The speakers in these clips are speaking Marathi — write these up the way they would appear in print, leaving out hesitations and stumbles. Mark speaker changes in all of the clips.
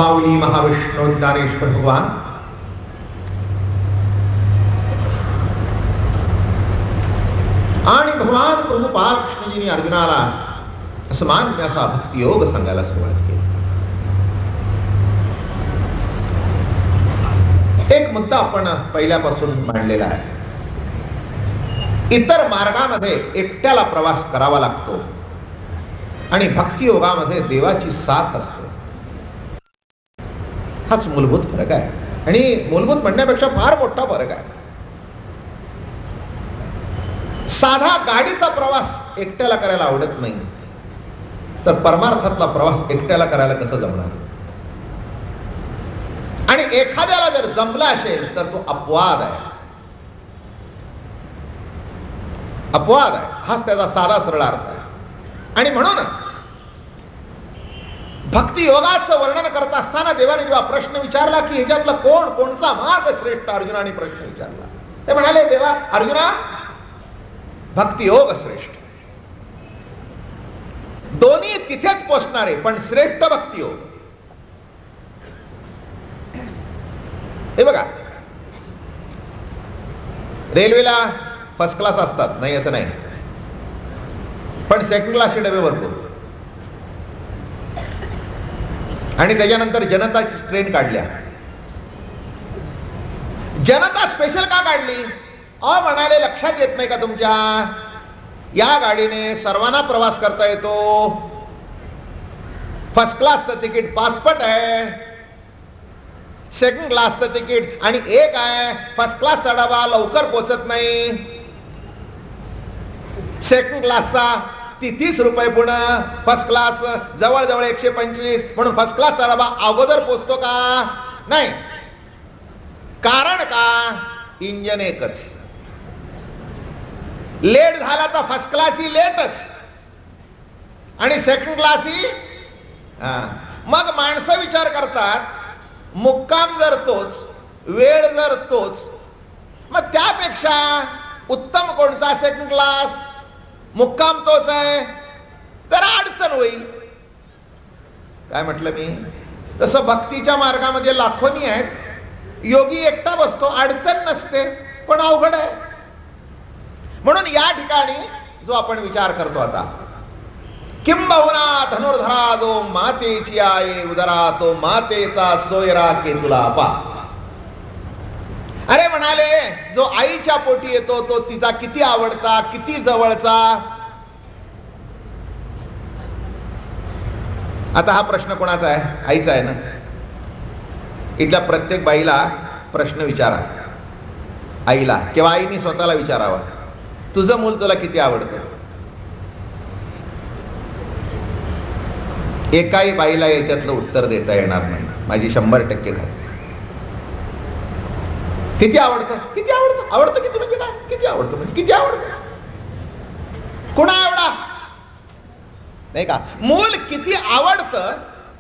Speaker 1: माऊली महाविष्णू ज्ञानेश्वर भगवान आणि भगवान प्रभू बालकृष्णजींनी अर्जुनाला असमान्य असा भक्तियोग सांगायला सुरुवात केली. एक मुद्दा आपण पहिल्यापासून मांडलेला आहे. इतर मार्गामध्ये एकट्याला प्रवास करावा लागतो आणि भक्तियोगामध्ये देवाची साथ असते. हाच मूलभूत फरक आहे आणि मूलभूत म्हणण्यापेक्षा फार मोठा फरक आहे. साधा गाडीचा प्रवास एकट्याला करायला आवडत नाही, तर परमार्थातला प्रवास एकट्याला करायला कसं जमणार? आणि एखाद्याला जर जमला असेल तर तो अपवाद आहे. अपवाद आहे हाच त्याचा साधा सरळ अर्थ आहे. आणि म्हणून भक्ती योगाचं वर्णन करत असताना देवाने जेव्हा प्रश्न विचारला की ह्याच्यातला कोणचा मार्ग श्रेष्ठ, अर्जुनाने प्रश्न विचारला. ते म्हणाले, देवा अर्जुना, भक्ती योग श्रेष्ठ. दोन्ही तिथेच पोचणारे पण श्रेष्ठ भक्ती योग. हे बघा, रेल्वेला फर्स्ट क्लास असतात, नाही असं नाही, पण सेकंड क्लासचे डबे भरपूर. आणि त्याच्यानंतर जनताची ट्रेन काढल्या. जनता स्पेशल का काढली? म्हणाले, लक्षात येत नाही का तुमच्या, या गाडीने सर्वांना प्रवास करता येतो. फर्स्ट क्लासचं तिकीट 5 पट आहे, सेकंड क्लासचं तिकीट आणि एक आहे. फर्स्ट क्लासचा डबा लवकर पोचत नाही, सेकंड क्लासचा 30 रुपये पुणे, फर्स्ट क्लास जवळजवळ 125, म्हणून फर्स्ट क्लासचा डबा अगोदर पोचतो का? नाही. कारण का? इंजन एकच. लेट झाला तर फर्स्ट क्लास ही लेटच आणि सेकंड क्लास ही. मग माणसं विचार करतात, मुक्काम जर तोच, वेळ जर तोच, मग त्यापेक्षा उत्तम कोणता? Second class. मुक्काम तोच आहे तर अडचण होईल. काय म्हटलं मी? तसं भक्तीच्या मार्गामध्ये लाखोनी आहेत. योगी एकटा बसतो, अडचण नसते, पण अवघड आहे. म्हणून या ठिकाणी जो आपण विचार करतो आता, किंबहुना धनुर्धरा जो मातेची आहे उदरा, तो मातेचा सोयरा केतुला पा. अरे म्हणाले, जो आईच्या पोटी येतो तो तिचा किती आवडता, किती जवळचा. आता हा प्रश्न कोणाचा आहे? आईचा आहे ना. इथल्या प्रत्येक बाईला प्रश्न विचारा, आईला किंवा आईने स्वतःला विचारावा, तुझं मूल तुला किती आवडतं? एकाही बाईला याच्यातलं उत्तर देता येणार नाही, माझी 100% खात्री. किती आवडतं? किती आवडतं? आवडतं किती म्हणजे काय? किती आवडतं म्हणजे किती आवडतं? कुणा एवढा? नाही का? मूल किती आवडतं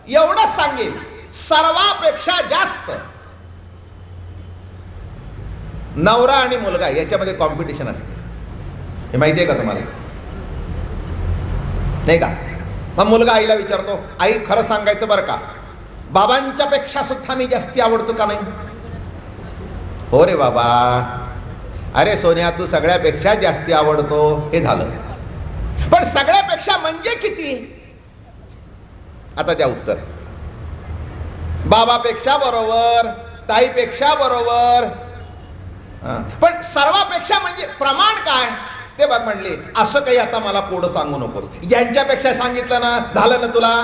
Speaker 1: एवढंच सांगेल, सर्वापेक्षा जास्त. नवरा आणि मुलगा याच्यामध्ये कॉम्पिटिशन असते, हे माहितीये का तुम्हाला? नाही का? मग मुलगा आईला विचारतो, आई खरं सांगायचं बरं का, बाबांच्या पेक्षा सुद्धा मी जास्ती आवडतो का? नाही. हो रे बाबा, अरे सोन्या, तू सगळ्यापेक्षा जास्ती आवडतो, हे झालं. पण सगळ्यापेक्षा म्हणजे किती? आता द्या उत्तर. बाबापेक्षा बरोबर, ताईपेक्षा बरोबर, पण सर्वापेक्षा म्हणजे प्रमाण काय ते बघ. म्हणले, असं काही आता मला कोडं सांगू नकोस, यांच्यापेक्षा सांगितलं ना, झालं ना तुला.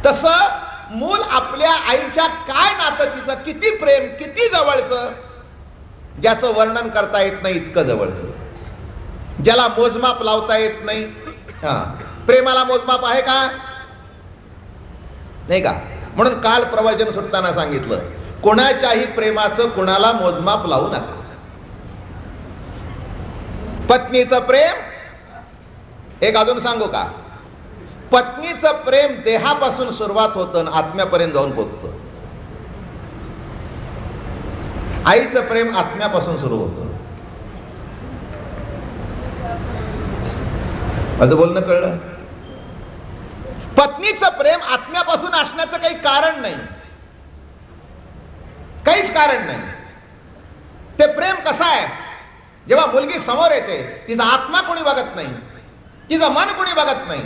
Speaker 1: तसं मूल आपल्या आईच्या काय नातं, तिचं किती प्रेम, किती जवळचं, ज्याचं वर्णन करता येत नाही इतकं जवळचं, ज्याला मोजमाप लावता येत नाही. प्रेमाला मोजमाप आहे का? नाही का? म्हणून काल प्रवचन सुटताना सांगितलं, कोणाच्याही प्रेमाचं कोणाला मोजमाप लावू नका. पत्नीचं प्रेम, एक अजून सांगू का? पत्नीचं प्रेम देहापासून सुरुवात होतं, आत्म्यापर्यंत जाऊन पोचतं. आईचं प्रेम आत्म्यापासून सुरू होतं. माझं बोलणं कळलं? पत्नीचं प्रेम आत्म्यापासून असण्याचं काही कारण नाही, काहीच कारण नाही. ते प्रेम कसं आहे, जेव्हा मुलगी समोर येते तिचा आत्मा कोणी बघत नाही, तिचं मन कोणी बघत नाही,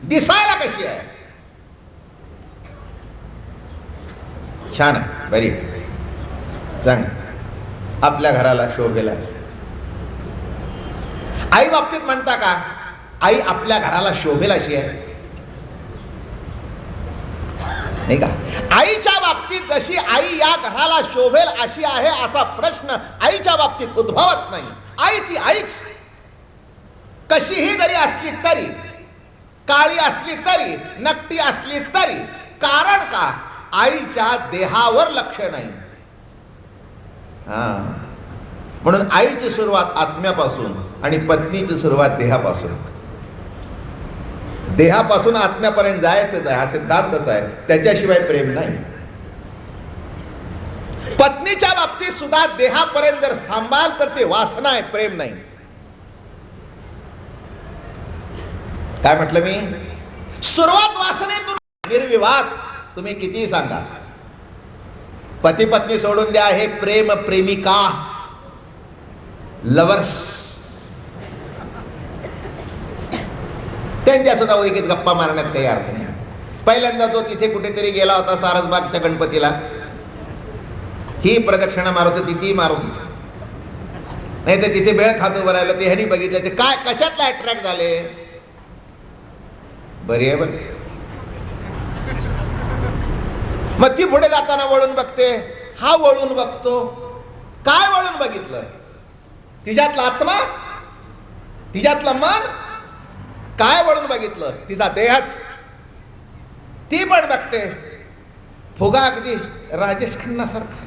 Speaker 1: दिसायला कशी आहे, छान आहे, बरी चांग, आपल्या घराला शोभेल आहे. आई बाबतीत म्हणता का आई आपल्या घराला शोभेल अशी आहे, नाही का? आईच्या बाबतीत जशी आई या घराला शोभेल अशी आहे असा प्रश्न आईच्या बाबतीत उद्भवत नाही. आई ती आईच, कशीही जरी असली तरी, काळी असली तरी, नकटी असली तरी. कारण का? आईच्या देहावर लक्ष नाही. म्हणून आईची सुरुवात आत्म्यापासून आणि पत्नीची सुरुवात देहापासून. देहापासून आत्म्यापर्यंत जायचंच आहे, हा सिद्धांतच आहे, त्याच्याशिवाय प्रेम नाही. पत्नीच्या बाबतीत सुद्धा देहापर्यंत जर सांभाळ तर ते वासना आहे, प्रेम नाही. काय म्हटलं मी? सुरुवात वासनेतून. निर्विवाद तुम्ही कितीही सांगा, पती पत्नी सोडून द्या, हे प्रेम प्रेमिका लवर्स त्यांच्या सुद्धा उगीच गप्पा मारण्यात काही अर्थ नाही. पहिल्यांदा तो तिथे कुठेतरी गेला होता सारसबागच्या गणपतीला, ही प्रदक्षिणा मारत होती, ती मारत होती, नाही तर तिथे बेळ खातो भरायला ते ह्यानी बघितलं, ते काय कशातला अट्रॅक्ट झाले. बरी आहे बरं. मग ती पुढे जाताना वळून बघते, हा वळून बघतो. काय वळून बघितलं? तिच्यातला आत्मा, तिच्यातलं मन. काय वळून बघितलं? तिचा देहच. ती पण बघते, फुगा अगदी राजेश खन्ना सारखा.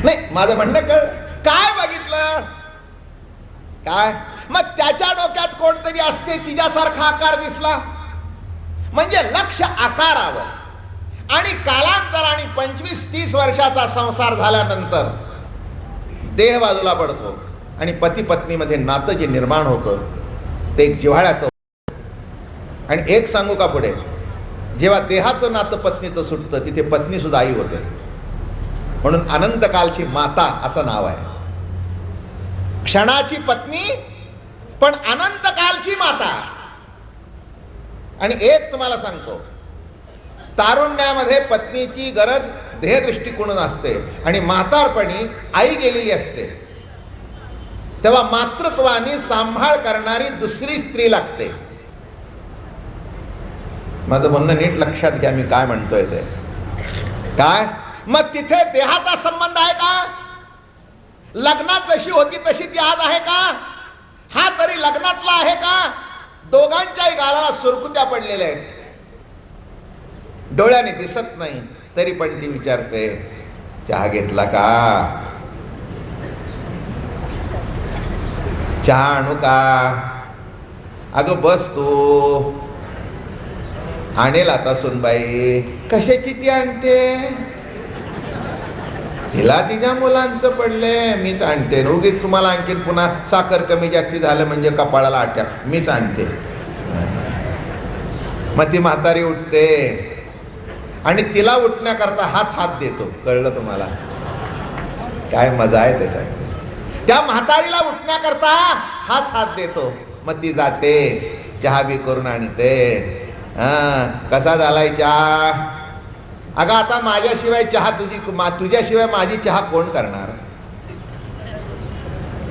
Speaker 1: नाही, माझं म्हणणं कळ. काय बघितलं? काय? मग त्याच्या डोक्यात कोणतरी असते तिच्यासारखा आकार दिसला म्हणजे लक्ष आकारावर. आणि कालांतराने 25-30 वर्षाचा संसार झाल्यानंतर देह बाजूला पडतो आणि पती पत्नीमध्ये नातं जे निर्माण होतं ते एक जिव्हाळ्याचं. आणि एक सांगू का पुढे, जेव्हा देहाचं नातं पत्नीचं सुटतं तिथे पत्नी सुद्धा आई होते. म्हणून अनंतकालची माता असं नाव आहे. क्षणाची पत्नी पण अनंतकालची माता. आणि एक तुम्हाला सांगतो, तारुण्यामध्ये पत्नीची गरज देहदृष्टिकोन असते आणि म्हातारपणी आई गेलेली असते, तेव्हा मातृत्वाने सांभाळ करणारी दुसरी स्त्री लागते. माझं म्हणणं नीट लक्षात घ्या, मी काय म्हणतोय ते. काय? मग तिथे देहाचा संबंध आहे का? लग्नात जशी होती तशी ती आज आहे का? हा तरी लग्नातला आहे का? दोघांच्याही गालाला सुरकुत्या पडलेल्या आहेत, डोळ्याने दिसत नाही, तरी पण ती विचारते, चहा घेतला का? चहा आणू का? अगं बस तू. आणेल आता सुनबाई. कशाची ती आणते? तिला तिच्या मुलांचं पडले, मीच आणते. उगीच तुम्हाला आणखीन पुन्हा साखर कमी जास्ती झालं म्हणजे कपाळाला आट्या, मीच आणते. मग ती म्हातारी उठते आणि तिला उठण्याकरता हाच हात देतो. कळलं तुम्हाला? काय मजा आहे त्याच्यात. त्या म्हातारीला उठण्याकरता हाच हात देतो. मग ती जाते, चहा बी करून आणते. कसा झालाय चहा? अगं आता माझ्याशिवाय चहा तुझ्याशिवाय माझी चहा कोण करणार?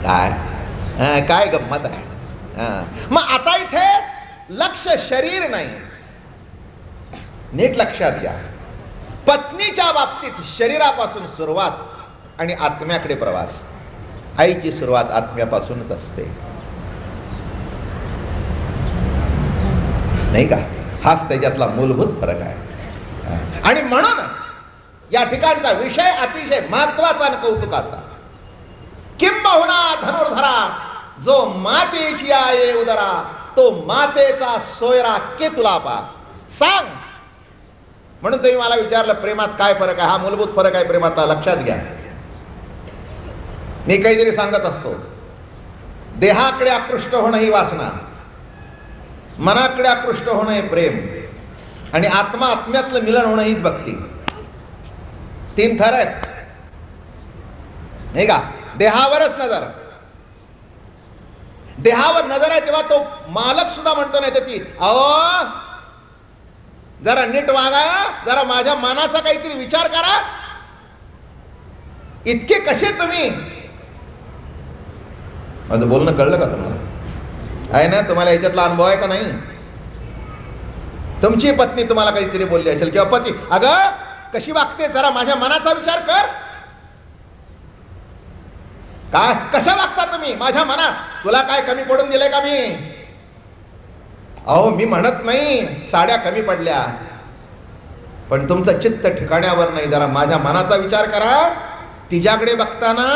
Speaker 1: काय काय गंमत आहे. मग आता इथे लक्ष शरीर नाही, नीट लक्षात घ्या. पत्नीच्या बाबतीत शरीरापासून सुरुवात आणि आत्म्याकडे प्रवास. आईची सुरुवात आत्म्यापासूनच असते, नाही का? हाच त्याच्यातला मूलभूत फरक आहे. आणि म्हणून या ठिकाणचा विषय अतिशय महत्वाचा आणि कौतुकाचा. किंबहुना धनुर्धरा जो मातेची आहे उदरा, तो मातेचा सोयरा के तुला पा. सांग. म्हणून तुम्ही मला विचारलं प्रेमात काय फरक आहे. हा मूलभूत फरक आहे प्रेमाचा, लक्षात घ्या. मी काहीतरी सांगत असतो, देहाकडे आकृष्ट होणं ही वासना, मनाकडे आकृष्ट होणं हे प्रेम, आणि आत्मा आत्म्यातलं मिलन होणं हीच भक्ती. 3 थर आहेत नाही का. देहावरच नजर, देहावर नजर आहे तेव्हा तो मालक सुद्धा म्हणतो नाही तर ती, अहो जरा नीट वागा, जरा माझ्या मनाचा काहीतरी विचार करा. इतके कसे तुम्ही. माझं बोलणं कळलं का तुम्हाला? आहे ना, तुम्हाला याच्यातला अनुभव आहे का नाही? तुमची पत्नी तुम्हाला काहीतरी बोलली असेल किंवा पती, अगं कशी वागते, जरा माझ्या मनाचा विचार कर. काय कशा वागता तुम्ही माझ्या मनात? तुला काय कमी पडून दिलंय का मी? अहो मी म्हणत नाही साड्या कमी पडल्या, पण तुमचं चित्त ठिकाण्यावर नाही. जरा माझ्या मनाचा विचार करा. तिच्याकडे बघताना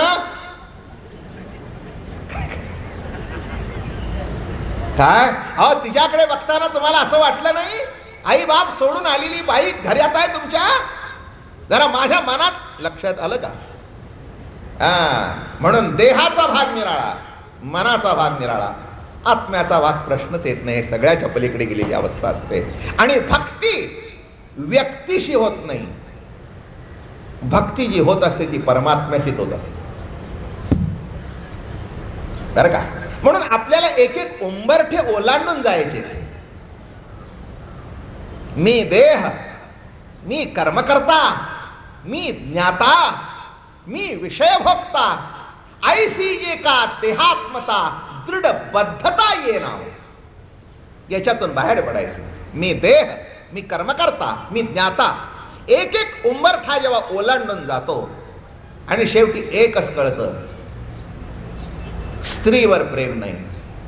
Speaker 1: काय, अहो तिच्याकडे बघताना तुम्हाला असं वाटलं नाही आई बाप सोडून आलेली बाई घरात आहे तुमच्या? जरा माझ्या मनात लक्षात आलं का? म्हणून देहाचा भाग निराळा, मनाचा भाग निराळा, आत्म्याचा भाग प्रश्नच येत नाही. सगळ्याच्या पलीकडे गेलेली अवस्था असते. आणि भक्ती व्यक्तीशी होत नाही, भक्ती जी होत असते ती परमात्म्याशीच होत असते बरं का. म्हणून आपल्याला एक एक उंबरठे ओलांडून जायचे. मी देह, मी कर्मकर्ता, मी ज्ञाता, मी विषयभोक्ता, ऐसी ये का देहात्मता दृढ बद्धता येना. याच्यातून बाहेर पडायचं. मी देह, मी कर्मकर्ता, मी ज्ञाता. एक एक उंबरठा जेव्हा ओलांडून जातो आणि शेवटी एकच कळतं, स्त्रीवर प्रेम नाही,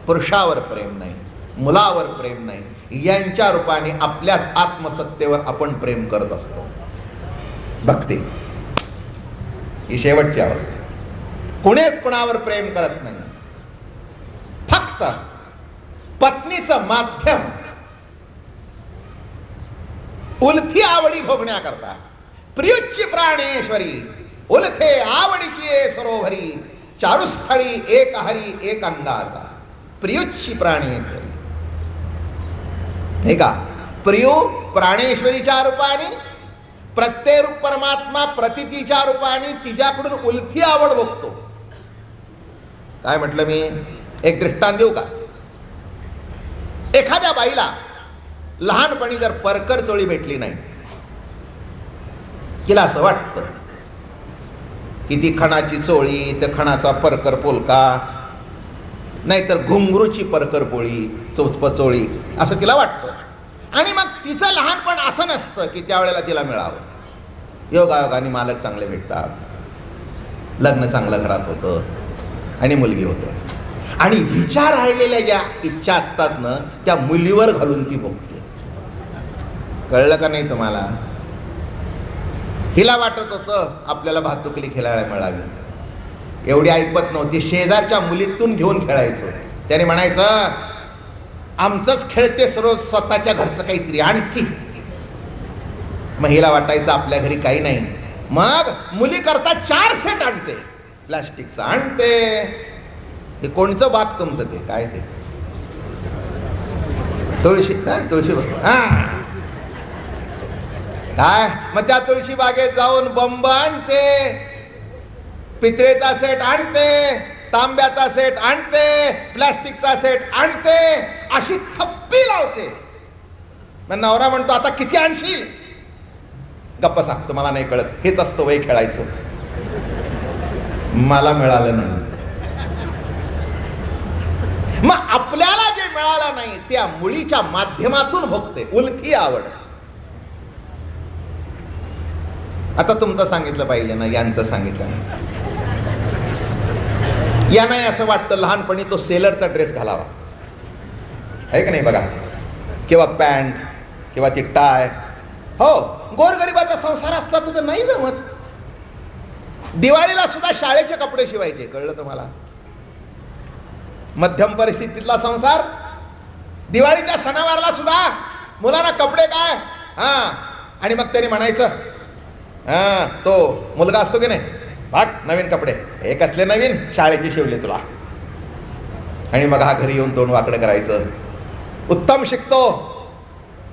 Speaker 1: पुरुषावर प्रेम नाही, मुलावर प्रेम नाही, यांच्या रूपाने आपल्या आत्मसत्तेवर आपण प्रेम करत असतो. भक्ती ही शेवटची अवस्था. कुणीच कुणावर प्रेम करत नाही. फक्त पत्नीचं माध्यम उलथी आवडी भोगण्याकरता. प्रियुच्ची प्राणेश्वरी उलथे आवडीची सरोवरी, चारुस्थळी एक हरी एक अंगाचा. प्रियुच्ची प्राणेश्वरी हे का. प्रियू प्राणेश्वरीच्या रूपाने, प्रत्यय रूप परमात्मा प्रतितीच्या रूपाने तिच्याकडून उलथी आवड बघतो. काय म्हटलं मी? एक दृष्टांत देऊ का? एखाद्या बाईला लहानपणी जर परकर चोळी भेटली नाही, तिला असं वाटतं की ती खणाची चोळी, तर खणाचा परकर पोलका, नाहीतर घुंगरूची परकर पोळी चोळी, असं तिला वाटतं. आणि मग तिचं लहानपण असं नसतं की त्यावेळेला तिला मिळावं. योगायोगाने मालक चांगले भेटतात, लग्न चांगलं घरात होतं आणि मुलगी होते, आणि हिच्या राहिलेल्या ज्या इच्छा असतात ना त्या मुलीवर घालून ती बघते. कळलं का नाही तुम्हाला? हिला वाटत होतं आपल्याला भातुकली खेळायला मिळावी, एवढी ऐपत नव्हती. शेजारच्या मुलीतून घेऊन खेळायचं. त्याने म्हणायचं आमचंच खेळते सर्व, स्वतःच्या घरचं काहीतरी आणखी. मग हिला वाटायचं आपल्या घरी काही नाही. मग मुली करता 4 सेट आणते, प्लास्टिकचं आणते. हे कोणचं बाग तुमचं? ते काय ते तुळशी, तुळशी काय. मग त्या तुळशी बागेत जाऊन बंब आणते, पितळेचा सेट आणते, तांब्याचा सेट आणते, प्लास्टिकचा सेट आणते, अशी थप्पी लावते. मग नवरा म्हणतो आता किती आणशील? गप्प सा, तुम्हाला नाही कळत, हेच असतं वय खेळायचं. मला मिळालं नाही. मग आपल्याला जे मिळालं नाही त्या मुलीच्या माध्यमातून भोगते उलथी आवड. आता तुमचं सांगितलं पाहिजे ना, यांचं सांगितलं नाही. यांना असं वाटतं लहानपणी तो सेलरचा ड्रेस घालावा, आहे का नाही? बघा, किंवा पॅन्ट किंवा ती टाय. हो, गोरगरिबाचा संसार असला तर नाही जमत. दिवाळीला सुद्धा शाळेचे कपडे शिवायचे. कळलं तुम्हाला? मध्यम परिस्थितीतला संसार, दिवाळीच्या सणावारला सुद्धा मुलांना कपडे काय, आणि मग त्यांनी म्हणायचं तो मुलगा असतो की नाही, भाग नवीन कपडे. हे कसले नवीन? शाळेचे शिवले तुला. आणि मग हा घरी येऊन तोंड वाकडं करायचं, उत्तम शिकतो,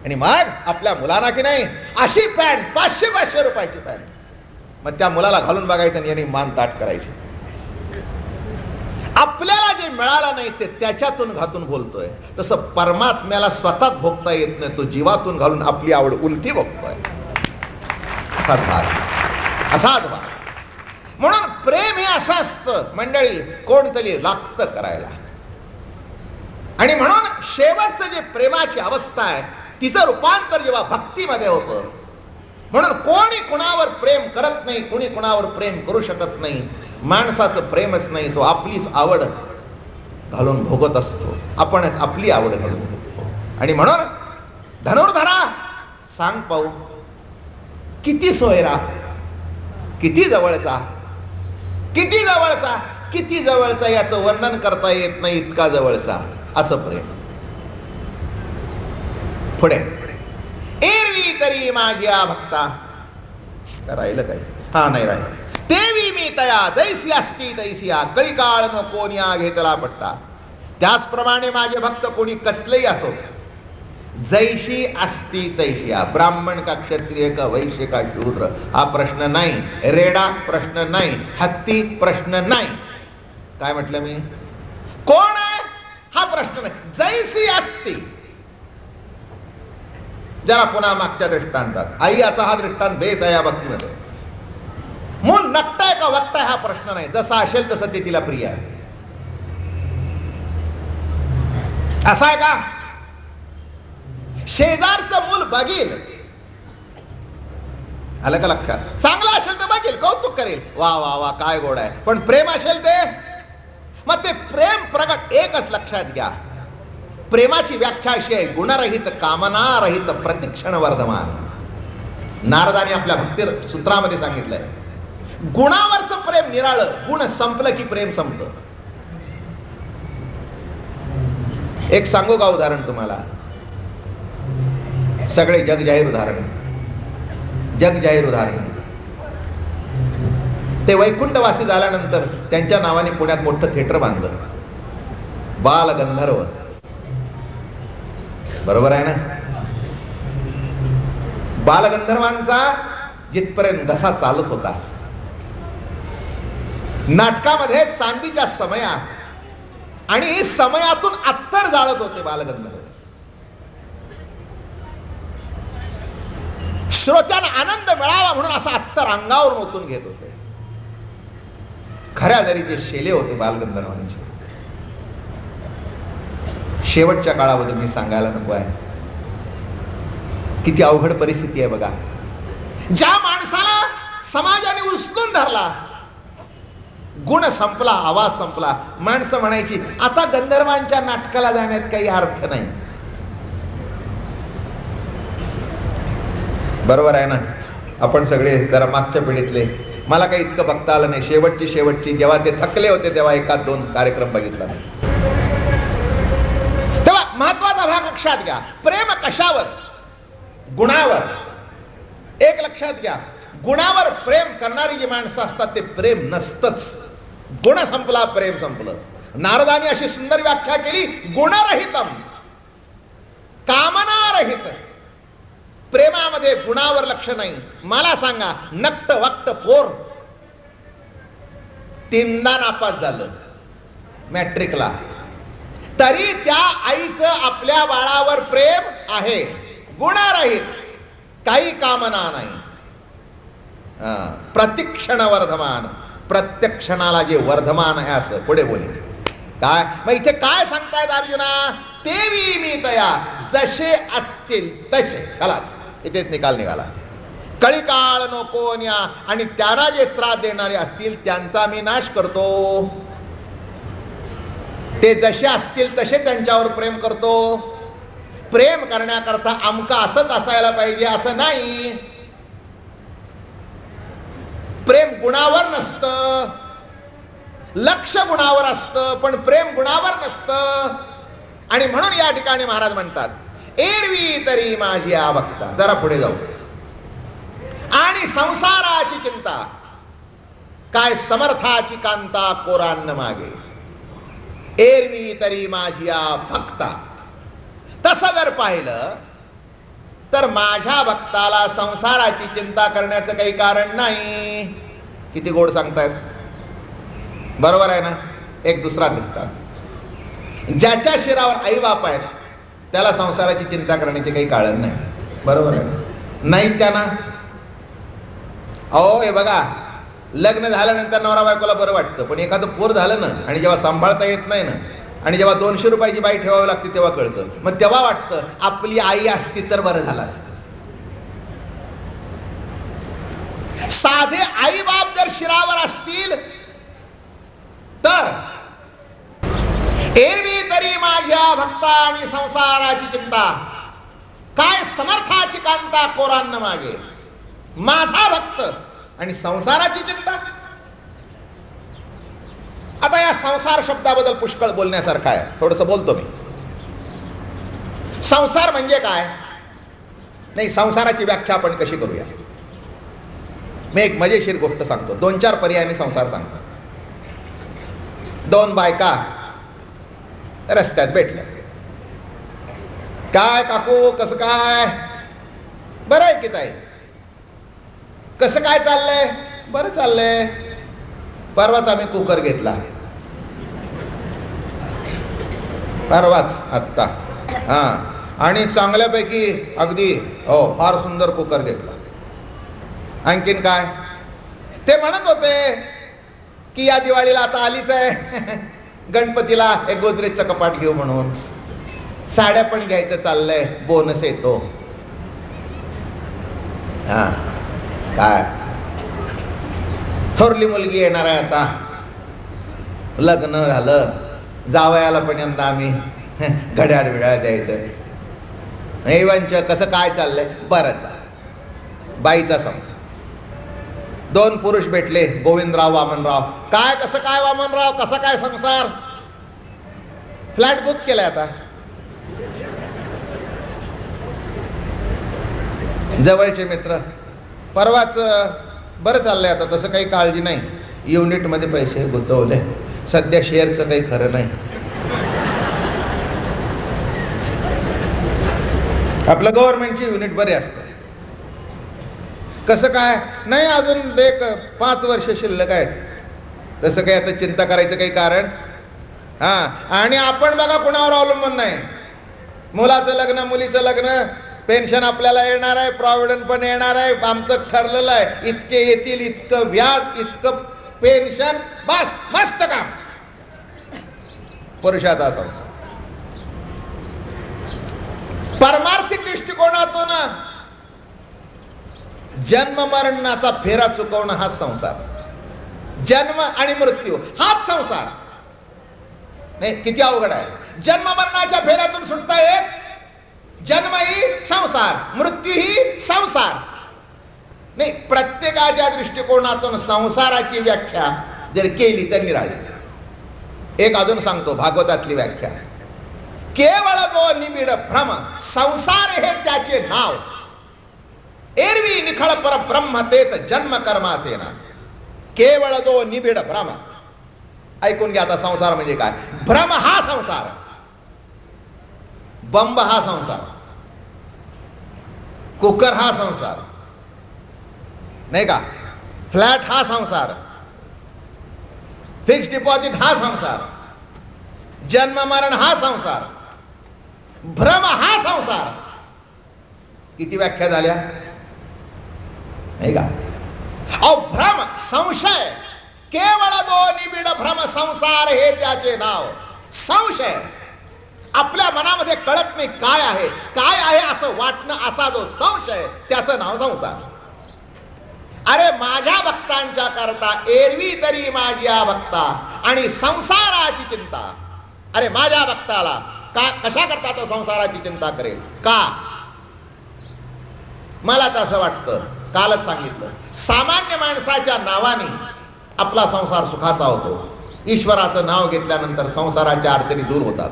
Speaker 1: आणि मग आपल्या मुलांना की नाही अशी पॅन्ट 500-500 रुपयाची पॅन्ट, मग त्या मुलाला घालून बघायचं आणि यांनी मान ताट करायची. आपल्याला जे मिळालं नाही ते त्याच्यातून घातून बोलतोय. तसं परमात्म्याला स्वतःच भोगता येत नाही, तो जीवातून घालून आपली आवड उलटी भोगतोय. असाच भाग. म्हणून प्रेम हे असं असतं मंडळी, कोणतरी लागतं करायला. आणि म्हणून शेवटचं जे प्रेमाची अवस्था आहे तिचं रूपांतर जेव्हा भक्तीमध्ये होतं. म्हणून कोणी कुणावर प्रेम करत नाही, कोणी कुणावर प्रेम करू शकत नाही. माणसाचं प्रेमच नाही, तो आपलीच आवड घालून भोगत असतो, आपणच आपली आवड घालून भोगतो. आणि म्हणून धनुर्धरा सांग पाहू, किती सोयरा, किती जवळचा, किती जवळचा, किती जवळचा याचं वर्णन करता येत नाही, इतका जवळचा असं प्रेम. पुढे एरवी तरी माझ्या भक्ता, राहिलं काय? हा नाही राहिलं. देवी मी तया दैसी असती दैसिया, कळी काळ न कोण्या घेतला पट्टा. त्याचप्रमाणे माझे भक्त कोणी कसलेही असो, जैशी असती तैशिया. ब्राह्मण का क्षत्रिय का वैश्य का शूद्र हा प्रश्न नाही, रेडा प्रश्न नाही, हत्ती प्रश्न नाही. काय म्हटलं मी? कोण आहे हा प्रश्न नाही, जैसी असती. जरा पुन्हा मागच्या दृष्टांतात, आई याचा हा दृष्टांत बेस आहे या भक्तीमध्ये. मूल नकटाय का वक्ताय हा प्रश्न नाही, जसा असेल तसं ते तिला प्रिय आहे. असं आहे का? शेजारचं मूल बघील, आलं का लक्षात? चांगलं असेल तर बघील, कौतुक करेल, वा वा वा काय गोड आहे. पण प्रेम असेल ते, मग ते प्रेम प्रगट एकच लक्षात घ्या. प्रेमाची व्याख्या अशी आहे, गुणरहित कामनारहित प्रतिक्षण वर्धमान. नारदाने आपल्या भक्ती सूत्रामध्ये सांगितलंय, गुणावरचं प्रेम निराळं, गुण संपलं की प्रेम संपलं. एक सांगू का उदाहरण तुम्हाला? सगळे जग जाहीर उदाहरण, जग जाहीर उदाहरण. ते वैकुंठवासी झाल्यानंतर त्यांच्या नावाने पुण्यात मोठं थिएटर बांधलं, बालगंधर्व. बरोबर आहे ना? बालगंधर्वांचा जिथपर्यंत घसा चालत होता, नाटकामध्ये चांदीच्या समयात आणि समयातून अत्तर जाळत होते बालगंधर्व. श्रोत्यांना आनंद मिळावा म्हणून असा अत्तर अंगावर ओतून घेत होते. खऱ्या जरीचे शेले होते बालगंधर्वांचे. शेवटच्या काळाबद्दल मी सांगायला नको आहे, किती अवघड परिस्थिती आहे बघा. ज्या माणसाला समाजाने उचलून धरला, गुण संपला, आवाज संपला, माणसं म्हणायची आता गंधर्वांच्या नाटकाला जाण्यात काही अर्थ नाही. बरोबर आहे ना? आपण सगळे जरा मागच्या पिढीतले, मला काही इतकं बघता आलं नाही. शेवटची जेव्हा ते थकले होते तेव्हा 1-2 कार्यक्रम बघितला नाही. तेव्हा महत्वाचा भाग लक्षात घ्या, प्रेम कशावर? गुणावर. एक लक्षात घ्या, गुणावर प्रेम करणारी जी माणसं असतात ते प्रेम नसतंच. गुण संपला, प्रेम संपलं. नारदाने अशी सुंदर व्याख्या केली, गुणरहितम, कामनारहित. प्रेमामध्ये गुणावर लक्ष नाही. मला सांगा, नक्ट वक्त पोर 3दा नापास झालं मॅट्रिकला, तरी त्या आईचं आपल्या बाळावर प्रेम आहे, गुणारहित, काही कामना नाही. प्रतिक्षण वर्धमान, प्रत्येक क्षणाला जे वर्धमान आहे असं. पुढे बोले काय? मग इथे काय सांगतायत अर्जुना? देवी मी तया जसे असतील तसे. खलास, इथेच निकाल निघाला. कळीकाळ नको न्या, आणि त्यांना जे त्रास देणारे असतील त्यांचा मी नाश करतो. ते जसे असतील तसे त्यांच्यावर प्रेम करतो. प्रेम करण्याकरता आमका असंच असायला पाहिजे असं नाही. प्रेम गुणावर नसतं, लक्ष गुणावर असतं, पण प्रेम गुणावर नसतं. आणि म्हणून या ठिकाणी महाराज म्हणतात, एरवी तरी माझी आवक्ता. जरा पुढे जाऊ. आणि संसाराची चिंता काय, समर्थाची कांता कोरान्न मागे. एरवी तरी माझ्या भक्ता. तसं जर पाहिलं तर माझ्या भक्ताला संसाराची चिंता करण्याचं काही कारण नाही. किती गोड सांगतायत, बरोबर आहे ना. एक दुसरा दृष्टांत, ज्याच्या शिरावर आई बाप आहेत त्याला संसाराची चिंता करण्याचे काही कारण नाही, बरोबर आहे ना. नाही त्यांना, अहो हे बघा, लग्न झाल्यानंतर नवरा बायकोला बरं वाटतं, पण एखादं पोर झालं ना आणि जेव्हा सांभाळता येत नाही ना, आणि जेव्हा 200 रुपयाची बाई ठेवावी लागते तेव्हा कळतं. मग तेव्हा वाटतं आपली आई असती तर बरं झालं असतं. साधे आई बाप जर शिरावर असतील तर एरवी तरी माझ्या भक्ता आणि संसाराची चिंता, काय समर्थाची कांता कोरांना मागे. माझा भक्त आणि संसाराची चिंता. आता या संसार शब्दाबद्दल पुष्कळ बोलण्यासारखं आहे, थोडस बोलतो मी. संसार म्हणजे काय, नाही संसाराची व्याख्या आपण कशी करूया. मी एक मजेशीर गोष्ट सांगतो, 2-4 पर्यायाने संसार सांगतो. 2 बायका रस्त्यात भेटल्या. काय काकू, कसं काय, बरं आहे की ताई, कसं काय चाललंय, बरं चाललंय. परवाच आम्ही कुकर घेतला, परवाच आत्ता, हा, आणि चांगल्यापैकी अगदी हो फार सुंदर कुकर घेतला. आणखीन काय, ते म्हणत होते की या दिवाळीला आता आलीच आहे गणपतीला एक गोदरेजचं कपाट घेऊ म्हणून, साड्या पण घ्यायचं चाललंय, बोनस येतो. हा काय, थोरली मुलगी येणार आहे आता, लग्न झालं, जावयाला पण यंदा आम्ही घड्याळ बिड्याळ द्यायचं. नैवांच कसं काय चाललंय, बरंच. बाईचा संसार. 2 पुरुष भेटले, गोविंदराव वामनराव. काय कसं काय वामनराव, कसा काय संसार, फ्लॅट बुक केलाय आता. जवळचे मित्र, परवाच बरं चाललंय आता, तसं काही काळजी नाही, युनिटमध्ये पैसे गुंतवले, सध्या शेअरचं काही खरं नाही. आपलं गव्हर्नमेंटची युनिट बरे असतं. कसं काय, नाही अजून एक 5 वर्ष शिल्लक आहेत, तसं काही आता चिंता करायचं काही कारण. हा, आणि आपण बघा कुणावर अवलंबून नाही. मुलाचं लग्न, मुलीचं लग्न, पेन्शन आपल्याला येणार आहे, प्रॉव्हिडंट पण येणार आहे, आमचं ठरलेलं आहे, इतके येतील, इतकं व्याज, इतकं पेन्शन, बस मस्त काम. पुरुषाचा संसार. परमार्थिक दृष्टिकोनातून जन्म मरणाचा फेरा चुकवणं हा संसार. जन्म आणि मृत्यू हाच संसार. नाही, किती अवघड आहे. जन्म मरणाच्या फेऱ्यातून सुटता येत. जन्म ही संसार, मृत्यू ही संसार. नाही, प्रत्येकाच्या दृष्टिकोनातून संसाराची व्याख्या जर केली तर निराळी. एक अजून सांगतो, भागवतातली व्याख्या. केवळ जो निबिड भ्रम, संसार हे त्याचे नाव, एरवी निखळ परब्रह्म तेत जन्म कर्मासेना. केवळ जो निबिड भ्रम. ऐकून घ्या आता, संसार म्हणजे काय. भ्रम हा संसार, बंब हा संसार, कुकर हा संसार, नाही का, फ्लॅट हा संसार, फिक्स डिपॉझिट हा संसार, जन्म मरण हा संसार, भ्रम हा संसार. किती व्याख्या झाल्या, नाही का. अहो भ्रम, संशय, केवळ दो निबिड भ्रम, संसार हे त्याचे नाव. संशय, आपल्या मनामध्ये कळत नाही काय आहे, काय आहे असं वाटणं, असा जो संशय, त्याचं नाव संसार. अरे माझ्या भक्तांच्या करता एरवी तरी माझ्या भक्ता आणि संसाराची चिंता. अरे माझ्या भक्ताला का, कशा करता तो संसाराची चिंता करेल का. मला तर असं वाटतं, कालच सांगितलं, सामान्य माणसाच्या नावाने आपला संसार सुखाचा होतो. ईश्वराचं नाव घेतल्यानंतर संसाराच्या अडचणी दूर होतात.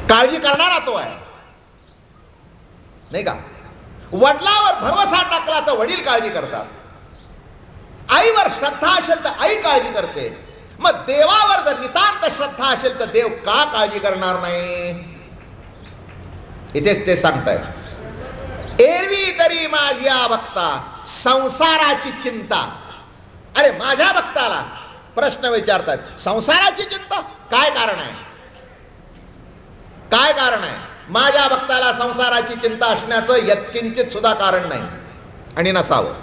Speaker 1: काळजी करणारा तो आहे, नाही का. वडिलांवर भरवसा टाकला तर वडील काळजी करतात. आईवर श्रद्धा असेल तर आई काळजी करते. मग देवावर जर नितांत श्रद्धा असेल तर देव का काळजी करणार नाही? इथेच ते सांगतायत, एरवी तरी माझ्या भक्ता संसाराची चिंता. अरे माझ्या भक्ताला प्रश्न विचारतात, संसाराची चिंता काय कारण आहे? काय कारण आहे? माझ्या भक्ताला संसाराची चिंता असण्याचं यत्किंचित सुद्धा कारण नाही आणि नसावं.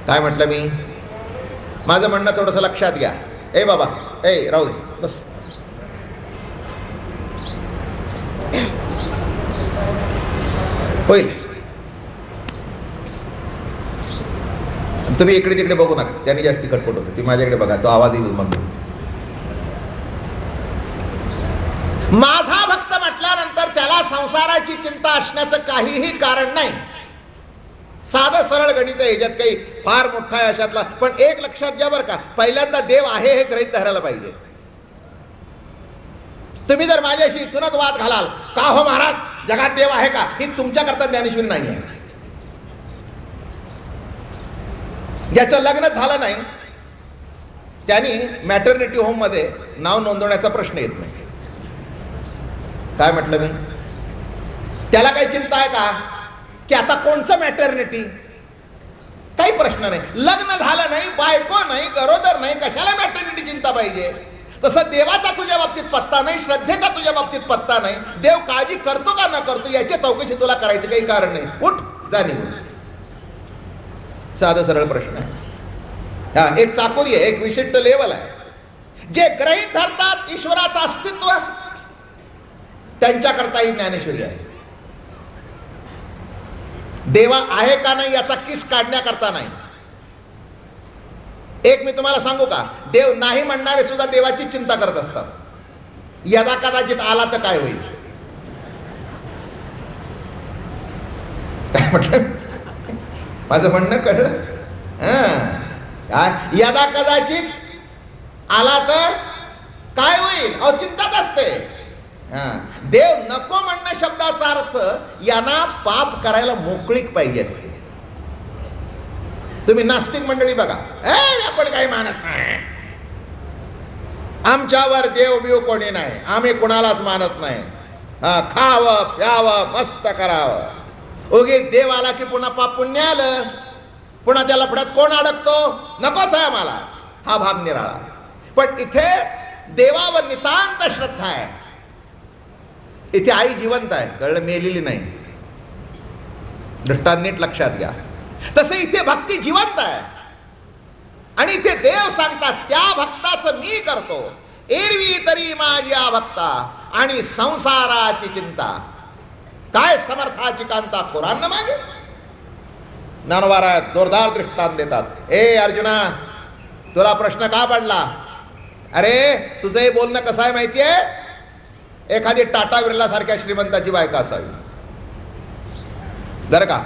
Speaker 1: काय म्हटलं मी? माझं म्हणणं थोडस लक्षात घ्या. ए बाबा, ए राहू दे, बस. होईल. तुम्ही इकडे तिकडे बघू नका, त्यांनी जास्त खटपट होतं. ती माझ्याकडे बघा, तो आवाज येईल मग. माझा भक्त म्हटल्यानंतर त्याला संसाराची चिंता असण्याचं काहीही कारण नाही. साधं सरळ गणित आहे, ह्याच्यात काही फार मोठा आहे अशातला. पण एक लक्षात घ्या बरं का, पहिल्यांदा देव आहे हे गृहीत धरायला पाहिजे. तुम्ही जर माझ्याशी इथूनच वाद घालाल, का हो महाराज जगात देव आहे का, ही तुमच्याकरता ज्ञानेश्वरी नाही आहे. ज्याचं लग्न झालं नाही त्यांनी मॅटर्निटी होम मध्ये नाव नोंदवण्याचा प्रश्न येत नाही. काय म्हटलं मी? त्याला काही चिंता आहे का की आता कोणचं मॅटर्निटी? काही प्रश्न नाही. लग्न झालं नाही, बायको नाही, गरोदर नाही, कशाला मॅटर्निटी चिंता पाहिजे? तसं देवाचा तुझ्या बाबतीत पत्ता नाही, श्रद्धेचा तुझ्या बाबतीत पत्ता नाही. देव काळजी करतो का न करतो याची चौकशी तुला करायची काही कारण नाही. उठ, जा निघून. साधा सरळ प्रश्न आहे. हा एक चाकोरी आहे, एक विशिष्ट लेवल आहे. जे गृहीत धरतात ईश्वराचं अस्तित्व त्यांच्याकरता ही ज्ञानेश्वरी आहे. देवा आहे का नाही याचा किस काढण्याकरता नाही. एक मी तुम्हाला सांगू का, देव नाही म्हणणारे सुद्धा देवाची चिंता करत असतात. यदा कदाचित आला तर काय होईल? काय म्हटलं? माझं म्हणणं कळलं? यदा कदाचित आला तर काय होईल? अहो चिंताच असते. देव नको म्हणणं शब्दाचा अर्थ यांना पाप करायला मोकळीक पाहिजे असते. तुम्ही नास्तिक मंडळी बघा, आपण काही मानत नाही, आमच्यावर देव बिव कोणी नाही, आम्ही कुणालाच मानत नाही, खावं प्यावं मस्त करावं. उगी देव आला की पुन्हा पाप पुण्य आलं, पुन्हा त्या लफड्यात कोण अडकतो? नकोच आहे आम्हाला. हा भाग निराळा. पण इथे देवावर नितांत श्रद्धा आहे. इथे आई जिवंत आहे, कळलं? मेलेली नाही. दृष्टांत नीट लक्षात घ्या. तसे इथे भक्ती जिवंत आहे आणि इथे देव सांगतात त्या भक्ताचं मी करतो. एरवी तरी माझ्या भक्ता आणि संसाराची चिंता. काय समर्थाची कांता कुरान मागे. ज्ञानवारात जोरदार दृष्टांत देतात. ए अर्जुना, तुला प्रश्न का पडला? अरे तुझं हे बोलणं कसं आहे माहितीये? एखादी टाटा बिर्ला सारख्या श्रीमंताची बायका असावी बर का.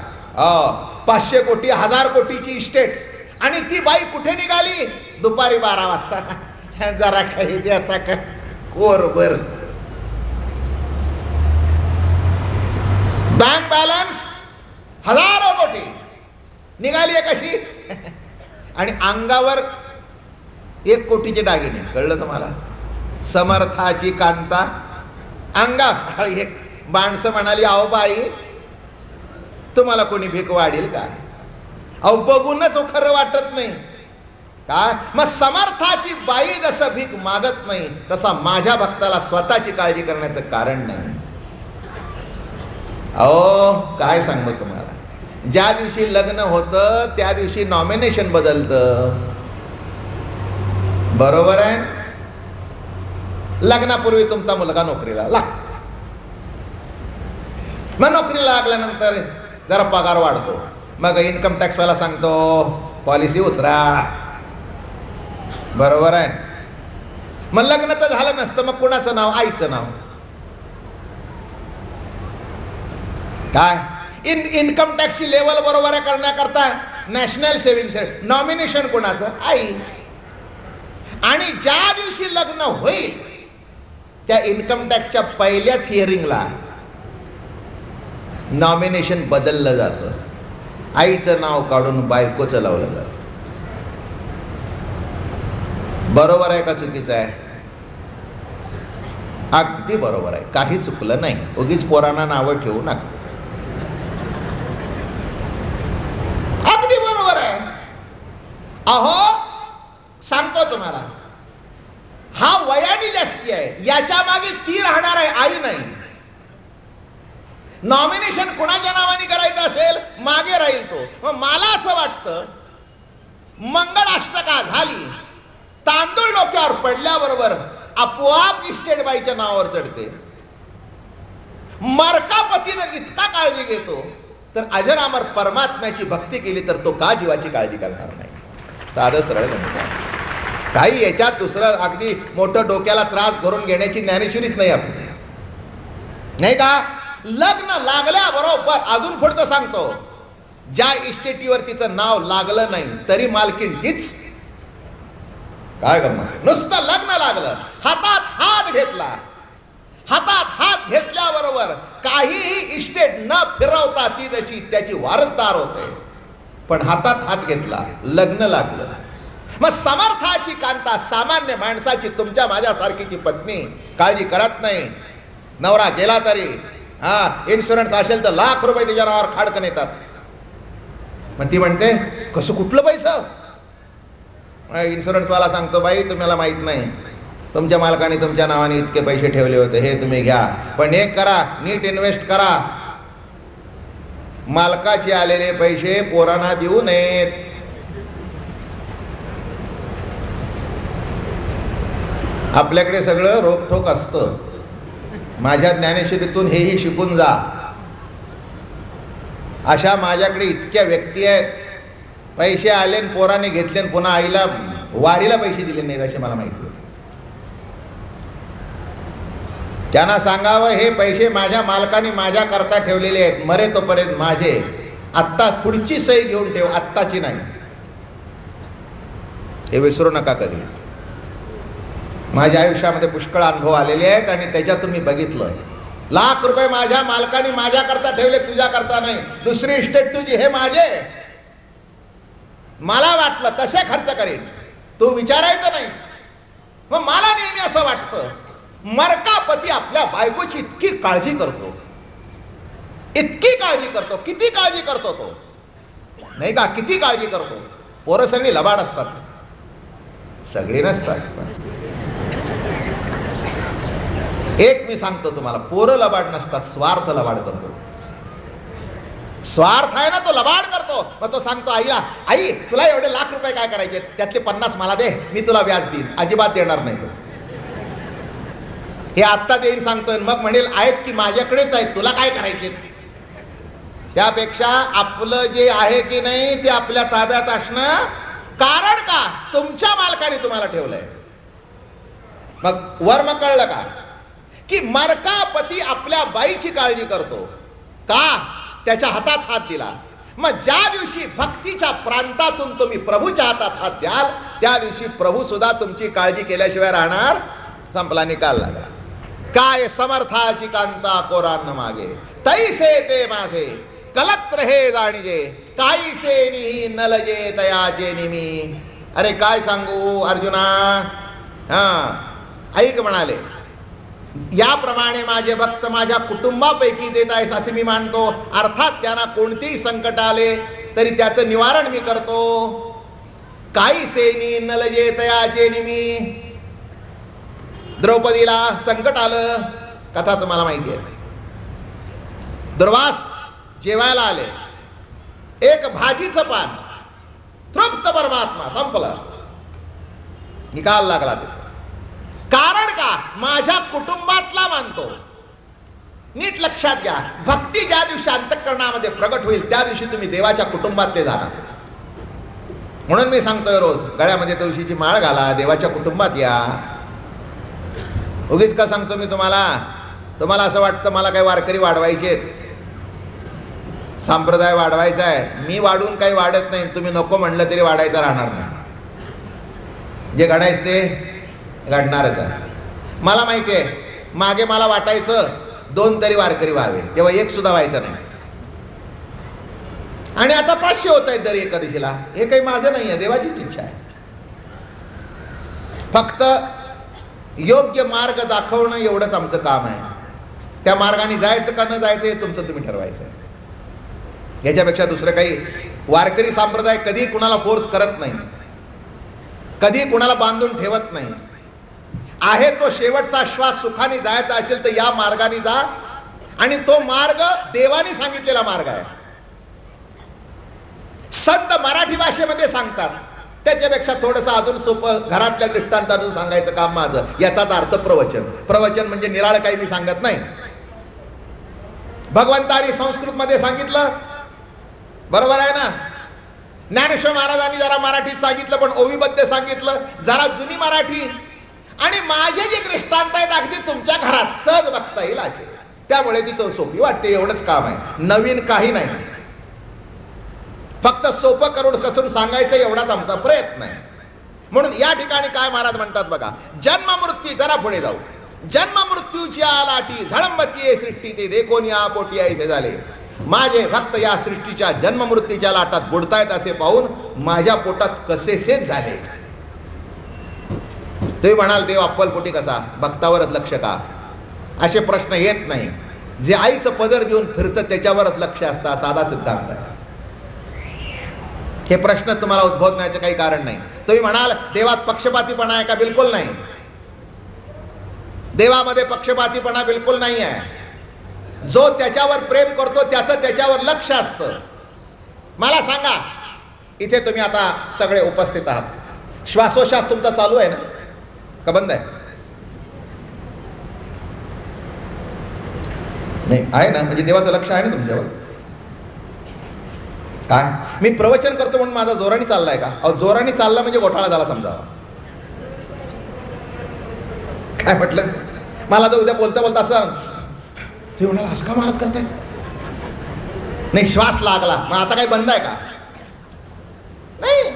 Speaker 1: 500 कोटी 1000 कोटीची इस्टेट आणि ती बाई कुठे निघाली? दुपारी 12 वाजता. जरा काही द्याता का कोरभर. बँक बॅलन्स हजारो कोटी. निघाली आहे कशी? आणि अंगावर 1 कोटीचे दागिने. कळलं तुम्हाला? समर्थाची कांता अंगा. एक माणसं म्हणाली, अहो बाई तुम्हाला कोणी भीक वाढेल का? अहो बघूनच खरं वाटत नाही काय? मग समर्थाची बाई जसं भीक मागत नाही तसा माझ्या भक्ताला स्वतःची काळजी करण्याचं कारण नाही. अहो काय सांगू तुम्हाला, ज्या दिवशी लग्न होतं त्या दिवशी नॉमिनेशन बदलतं. बरोबर आहे? लग्नापूर्वी तुमचा मुलगा नोकरीला लागतो, मग नोकरीला लागल्यानंतर जरा पगार वाढतो, मग इन्कम टॅक्स वाला सांगतो पॉलिसी उतरा. बरोबर आहे? मग लग्न तर झालं नसतं, मग कुणाचं नाव? आईचं नाव. काय इन्कम टॅक्सची लेवल बरोबर करण्याकरता नॅशनल सेव्हिंग नॉमिनेशन कोणाचं? आई. आणि ज्या दिवशी लग्न होईल त्या इन्कम टॅक्सच्या पहिल्याच हिअरिंगला नॉमिनेशन बदललं जातं. आईचं नाव काढून बायकोचं लावलं जातं. बरोबर आहे का चुकीचं आहे? अगदी बरोबर आहे, काही चुकलं नाही. उगीच पोरांना नावं ठेवू नका. अगदी बरोबर आहे. अहो सांगतो तुम्हाला, हा वयाने जास्ती आहे, याच्या मागे ती राहणार आहे, आई नाही. नॉमिनेशन कुणाच्या नावाने करायचं असेल मागे राहील तो. मग मला असं वाटतं मंगळाष्टका झाली, तांदूळ डोक्यावर पडल्याबरोबर आपोआप इस्टेट बाईच्या नावावर चढते. मरकापती जर इतका काळजी घेतो तर अजरामर परमात्म्याची भक्ती केली तर तो का जीवाची काळजी करणार नाही? साधं सरळ म्हणतात. काही याच्यात दुसरं अगदी मोठं डोक्याला त्रास धरून घेण्याची ज्ञानेश्वरीच नाही आपली, नाही का? लग्न लागल्याबरोबर अजून पुढचं सांगतो, ज्या इस्टेटीवर तिचं नाव लागलं नाही तरी मालकीण हीच. काय गंमत, नुसतं लग्न लागलं, हातात हात घेतला, हातात हात घेतल्याबरोबर काहीही इस्टेट न फिरवता ती जशी त्याची वारसदार होते. पण हातात हात घेतला, लग्न लागलं. मग समर्थाची कांता, सामान्य माणसाची, तुमच्या माझ्यासारखीची पत्नी काळजी करत नाही. नवरा गेला तरी इन्शुरन्स असेल तर लाख रुपये तिच्या नावावर खाडकन येतात. मग ती म्हणते कसं कुठलं पैसं? इन्शुरन्स वाला सांगतो बाई तुम्हाला माहित नाही, तुमच्या मालकाने तुमच्या नावाने इतके पैसे ठेवले होते, हे तुम्ही घ्या, पण एक करा, नीट इन्व्हेस्ट करा. मालकाचे आलेले पैसे पोरांना देऊ नयेत. आपल्याकडे सगळं रोखठोक असतं. माझ्या ज्ञानेश्वरीतून हेही शिकून जा. अशा माझ्याकडे इतक्या व्यक्ती आहेत, पैसे आले पोराने घेतले आणि पुन्हा आईला वारीला पैसे दिले नाहीत असे मला माहिती होते. त्यांना सांगावं हे पैसे माझ्या मालकाने माझ्या करता ठेवलेले आहेत, मरे तोपर्यंत माझे. आत्ता पुढची सही घेऊन ठेव, आत्ताची नाही. हे विसरू नका कधी. माझ्या आयुष्यामध्ये पुष्कळ अनुभव आलेले आहेत आणि त्याच्यातून मी बघितलं, लाख रुपये माझ्या मालकाने माझ्या करता ठेवले, तुझ्या करता नाही. दुसरी इस्टेट तुझी, हे माझे. मला वाटलं तसे खर्च करेन, तू विचारायचं नाहीस. मग मला नेहमी असं वाटतं मरकापती आपल्या बायकोची इतकी काळजी करतो, इतकी काळजी करतो. किती काळजी करतो तो, नाही का? किती काळजी करतो. पोरं सगळी लबाड असतात, सगळी नसतात. एक मी सांगतो तुम्हाला, पोरं लबाड नसतात, स्वार्थ लबाड करतो. स्वार्थ आहे ना, तो लबाड करतो. मग तो सांगतो आईला, आई तुला एवढे लाख रुपये काय करायचे, त्यातले 50 मला दे, मी तुला व्याज देईन. अजिबात देणार नाही तो. हे आत्ता देईन सांगतोय, मग म्हणेल आहेत की माझ्याकडेच आहेत, तुला काय करायचे. त्यापेक्षा आपलं जे आहे की नाही ते आपल्या ताब्यात असणं. कारण का, तुमच्या मालकाने तुम्हाला ठेवलंय. मग वर मग कळलं का की मरकापती आपल्या बाईची काळजी करतो का? त्याच्या हातात हात दिला. मग ज्या दिवशी भक्तीच्या प्रांतातून तुम्ही प्रभूच्या हातात हात द्याल त्या दिवशी प्रभू सुद्धा तुमची काळजी केल्याशिवाय राहणार. संपला, निकाल लागला. काय समर्थाची कांता कोरान मागे, तैसे ते माझे कलत्र हे जाणीजे, काहीसे निही नलजे तयाचे निमी. अरे काय सांगू अर्जुना, ऐक म्हणाले, याप्रमाणे माझे भक्त माझ्या कुटुंबापैकी देत आहेस असे मी मानतो. अर्थात त्यांना कोणतेही संकट आले तरी त्याचं निवारण मी करतो. काही सेनी नलजे तयाचे निमी. द्रौपदीला संकट आलं, कथा तुम्हाला माहिती आहे. दुर्वास जेवायला आले, एक भाजीचं पान, तृप्त परमात्मा, संपलं, निकाल लागला तिथे. कारण का, माझ्या कुटुंबातला मानतो. नीट लक्षात घ्या, भक्ती ज्या दिवशी अंतःकरणामध्ये प्रगट होईल त्या दिवशी तुम्ही देवाच्या कुटुंबात ते जाणार. म्हणून मी सांगतोय रोज गळ्यामध्ये तुळशीची माळ घाला, देवाच्या कुटुंबात या. उगीच का सांगतो मी तुम्हाला? तुम्हाला असं वाटतं मला काही वारकरी वाढवायचे, संप्रदाय वाढवायचा आहे. मी वाढून काही वाढत नाही, तुम्ही नको म्हणलं तरी वाढायचं राहणार नाही. जे घडायचं ते घडणारच आहे. मला माहिती आहे, मागे मला वाटायचं 2 तरी वारकरी व्हावे, तेव्हा 1 सुद्धा व्हायचं नाही. आणि आता 500 होत आहेत दर एकादशीला. हे काही माझं नाही आहे, देवाचीच इच्छा आहे. फक्त योग्य मार्ग दाखवणं एवढंच आमचं काम आहे. त्या मार्गाने जायचं का न जायचं हे तुमचं तुम्ही ठरवायचं आहे. याच्यापेक्षा दुसरं काही वारकरी संप्रदाय कधी कुणाला फोर्स करत नाही, कधी कुणाला बांधून ठेवत नाही. आहे तो शेवटचा श्वास सुखाने जायचा असेल तर या मार्गाने जा, आणि तो मार्ग देवाने सांगितलेला मार्ग आहे. संत मराठी भाषेमध्ये सांगतात, त्याच्यापेक्षा थोडंसं अजून सोपं घरातल्या दृष्टांतातून सांगायचं काम माझं. याचाच अर्थ प्रवचन. प्रवचन म्हणजे निराळ काही मी सांगत नाही. भगवंतानी संस्कृत मध्ये सांगितलं, बरोबर आहे ना. ज्ञानेश्वर महाराजांनी जरा मराठीत सांगितलं, पण ओवीबद्ध सांगितलं, जरा जुनी मराठी. आणि माझे जे दृष्टांत आहेत अगदी तुमच्या घरात सहज बघता येईल असे, त्यामुळे ती तो सोपी वाटते. एवढंच काम आहे, नवीन काही नाही. फक्त सोपं करून कसून सांगायचं एवढाच आमचा प्रयत्न आहे. म्हणून या ठिकाणी काय महाराज म्हणतात बघा, जन्म मृत्यू, जरा पुढे जाऊ. जन्म मृत्यूच्या लाटी झळंबतीये सृष्टी ते देखोन या पोटी ऐसे झाले. माझे भक्त या सृष्टीच्या जन्म मृत्यूच्या लाटात बुडतायत असे पाहून माझ्या पोटात कसेसेच झाले. तुम्ही म्हणाल देव अप्पलपोटी कसा, भक्तावरच लक्ष का? असे प्रश्न येत नाही. जे आईचं पदर देऊन फिरतं त्याच्यावरच लक्ष असतं, साधा सिद्धांत आहे. हे प्रश्न तुम्हाला उद्भवण्याचे काही कारण नाही. तुम्ही म्हणाल देवात पक्षपातीपणा आहे का? बिलकुल नाही. देवामध्ये पक्षपातीपणा बिलकुल नाही आहे. जो त्याच्यावर प्रेम करतो त्याचं त्याच्यावर लक्ष असतं. मला सांगा, इथे तुम्ही आता सगळे उपस्थित आहात, श्वासोश्वास तुमचा चालू आहे ना का बंद आहे? नाही आहे ना, म्हणजे देवाचं लक्ष आहे ना तुमच्यावर. काय मी प्रवचन करतो म्हणून माझा जोराने चाललाय का? अहो, जोराने चालला म्हणजे घोटाळा झाला समजावा. काय म्हटलं? मला तर उद्या बोलता बोलता असं ते म्हणाला, असं का महाराज करतायत? नाही, श्वास लागला, मग आता काही बंद आहे का? नाही,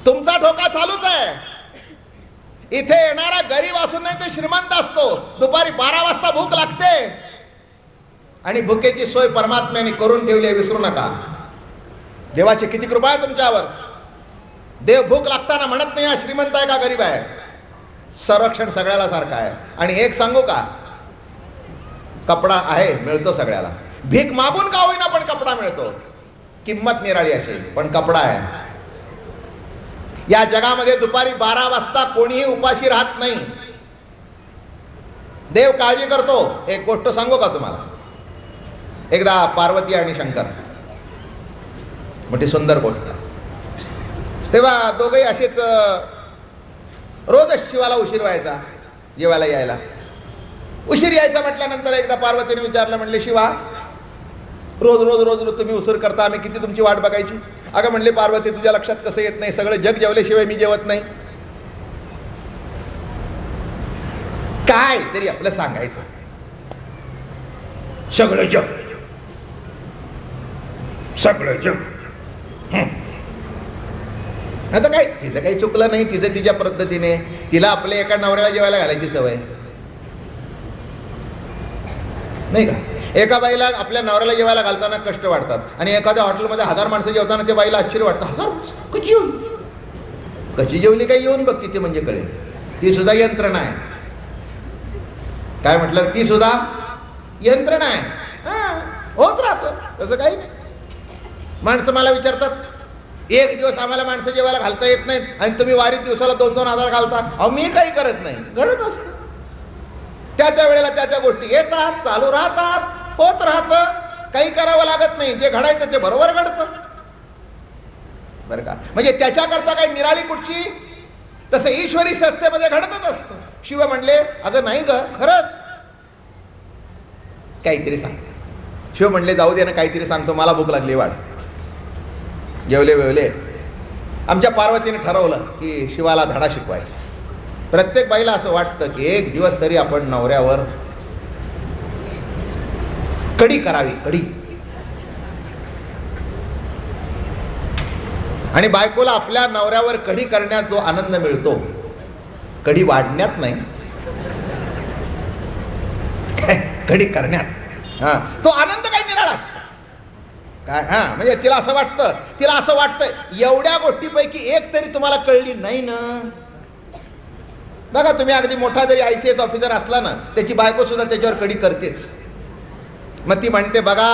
Speaker 1: तुमचा ठोका चालूच आहे. इथे येणारा गरीब असून नाही ते श्रीमंत असतो. दुपारी 12 वाजता भूक लागते, आणि भुकेची सोय परमात्म्याने करून ठेवली आहे, विसरू नका. देवाची किती कृपा आहे तुमच्यावर. देव भूक लागताना म्हणत नाही हा श्रीमंत आहे का गरीब आहे. संरक्षण सगळ्याला सारखं आहे. आणि एक सांगू का, कपडा आहे, मिळतो सगळ्याला. भीक मागून का होईना पण कपडा मिळतो. किंमत निराळी असेल पण कपडा आहे. या जगामध्ये दुपारी 12 वाजता कोणीही उपाशी राहत नाही. देव काळजी करतो. एक गोष्ट सांगू का तुम्हाला. एकदा पार्वती आणि शंकर, मोठी सुंदर गोष्ट. तेव्हा दोघंही असेच रोजच शिवाला उशीर व्हायचा जेवायला यायला. उशीर यायचा म्हटल्यानंतर एकदा पार्वतीने विचारलं, म्हणले शिवा, रोज रोज रोज रोज तुम्ही उशीर करता, आम्ही किती तुमची वाट बघायची? अगं म्हणले पार्वती, तुझ्या लक्षात कसं येत नाही, सगळं जग जेवल्याशिवाय मी जेवत नाही. काय तरी आपलं सांगायचं, सगळं जग, सगळं जग. आता काय, तिचं काही चुकलं नाही, तिचं तिच्या पद्धतीने. तिला आपल्या एका नवऱ्याला जेवायला घालायची सवय नाही का? एका बाईला आपल्या नवऱ्याला जेवायला घालताना कष्ट वाटतात, आणि एखाद्या हॉटेलमध्ये 1000 माणसं जेवताना त्या बाईला आश्चर्य वाटतं. 1000 माणसं कशी जेवली? कशी जेवली काही येऊन बघ तिथे, म्हणजे कळेल. ती सुद्धा यंत्रणा आहे. काय म्हटलं? ती सुद्धा यंत्रणा आहे. होत राहतं तसं काही नाही. माणसं मला विचारतात, एक दिवस आम्हाला माणसं जेवायला घालता येत नाही आणि तुम्ही वारीत दिवसाला 2-2 हजार घालता. अहो, मी काही करत नाही, घडत असतं. त्या वेळेला त्या गोष्टी येतात, चालू राहतात, होत राहतं. काही करावं लागत नाही. जे घडायचं ते बरोबर घडतं, बरं का? म्हणजे त्याच्याकरता काही निराळी कुठची, तसं ईश्वरी सत्तेमध्ये घडतच असतं. शिव म्हणले, अगं नाही ग, खरंच काहीतरी सांग. शिव म्हणले, जाऊ दे ना, काहीतरी सांगतो, मला भूक लागली, वाढ. जेवले वेवले. आमच्या पार्वतीने ठरवलं की शिवाला धडा शिकवायचा. प्रत्येक बाईला असं वाटतं की एक दिवस तरी आपण नवऱ्यावर कडी करावी, कडी. आणि बायकोला आपल्या नवऱ्यावर कडी करण्यात जो आनंद मिळतो, कडी वाढण्यात नाही, कडी करण्यात, तो आनंद काही निराळा असतो. काय म्हणजे तिला असं वाटतं, एवढ्या गोष्टीपैकी एक तरी तुम्हाला कळली नाही ना. बघा तुम्ही, अगदी मोठा जरी ICS ऑफिसर असला ना, त्याची बायको सुद्धा त्याच्यावर कडी करतेच. मग ती म्हणते, बघा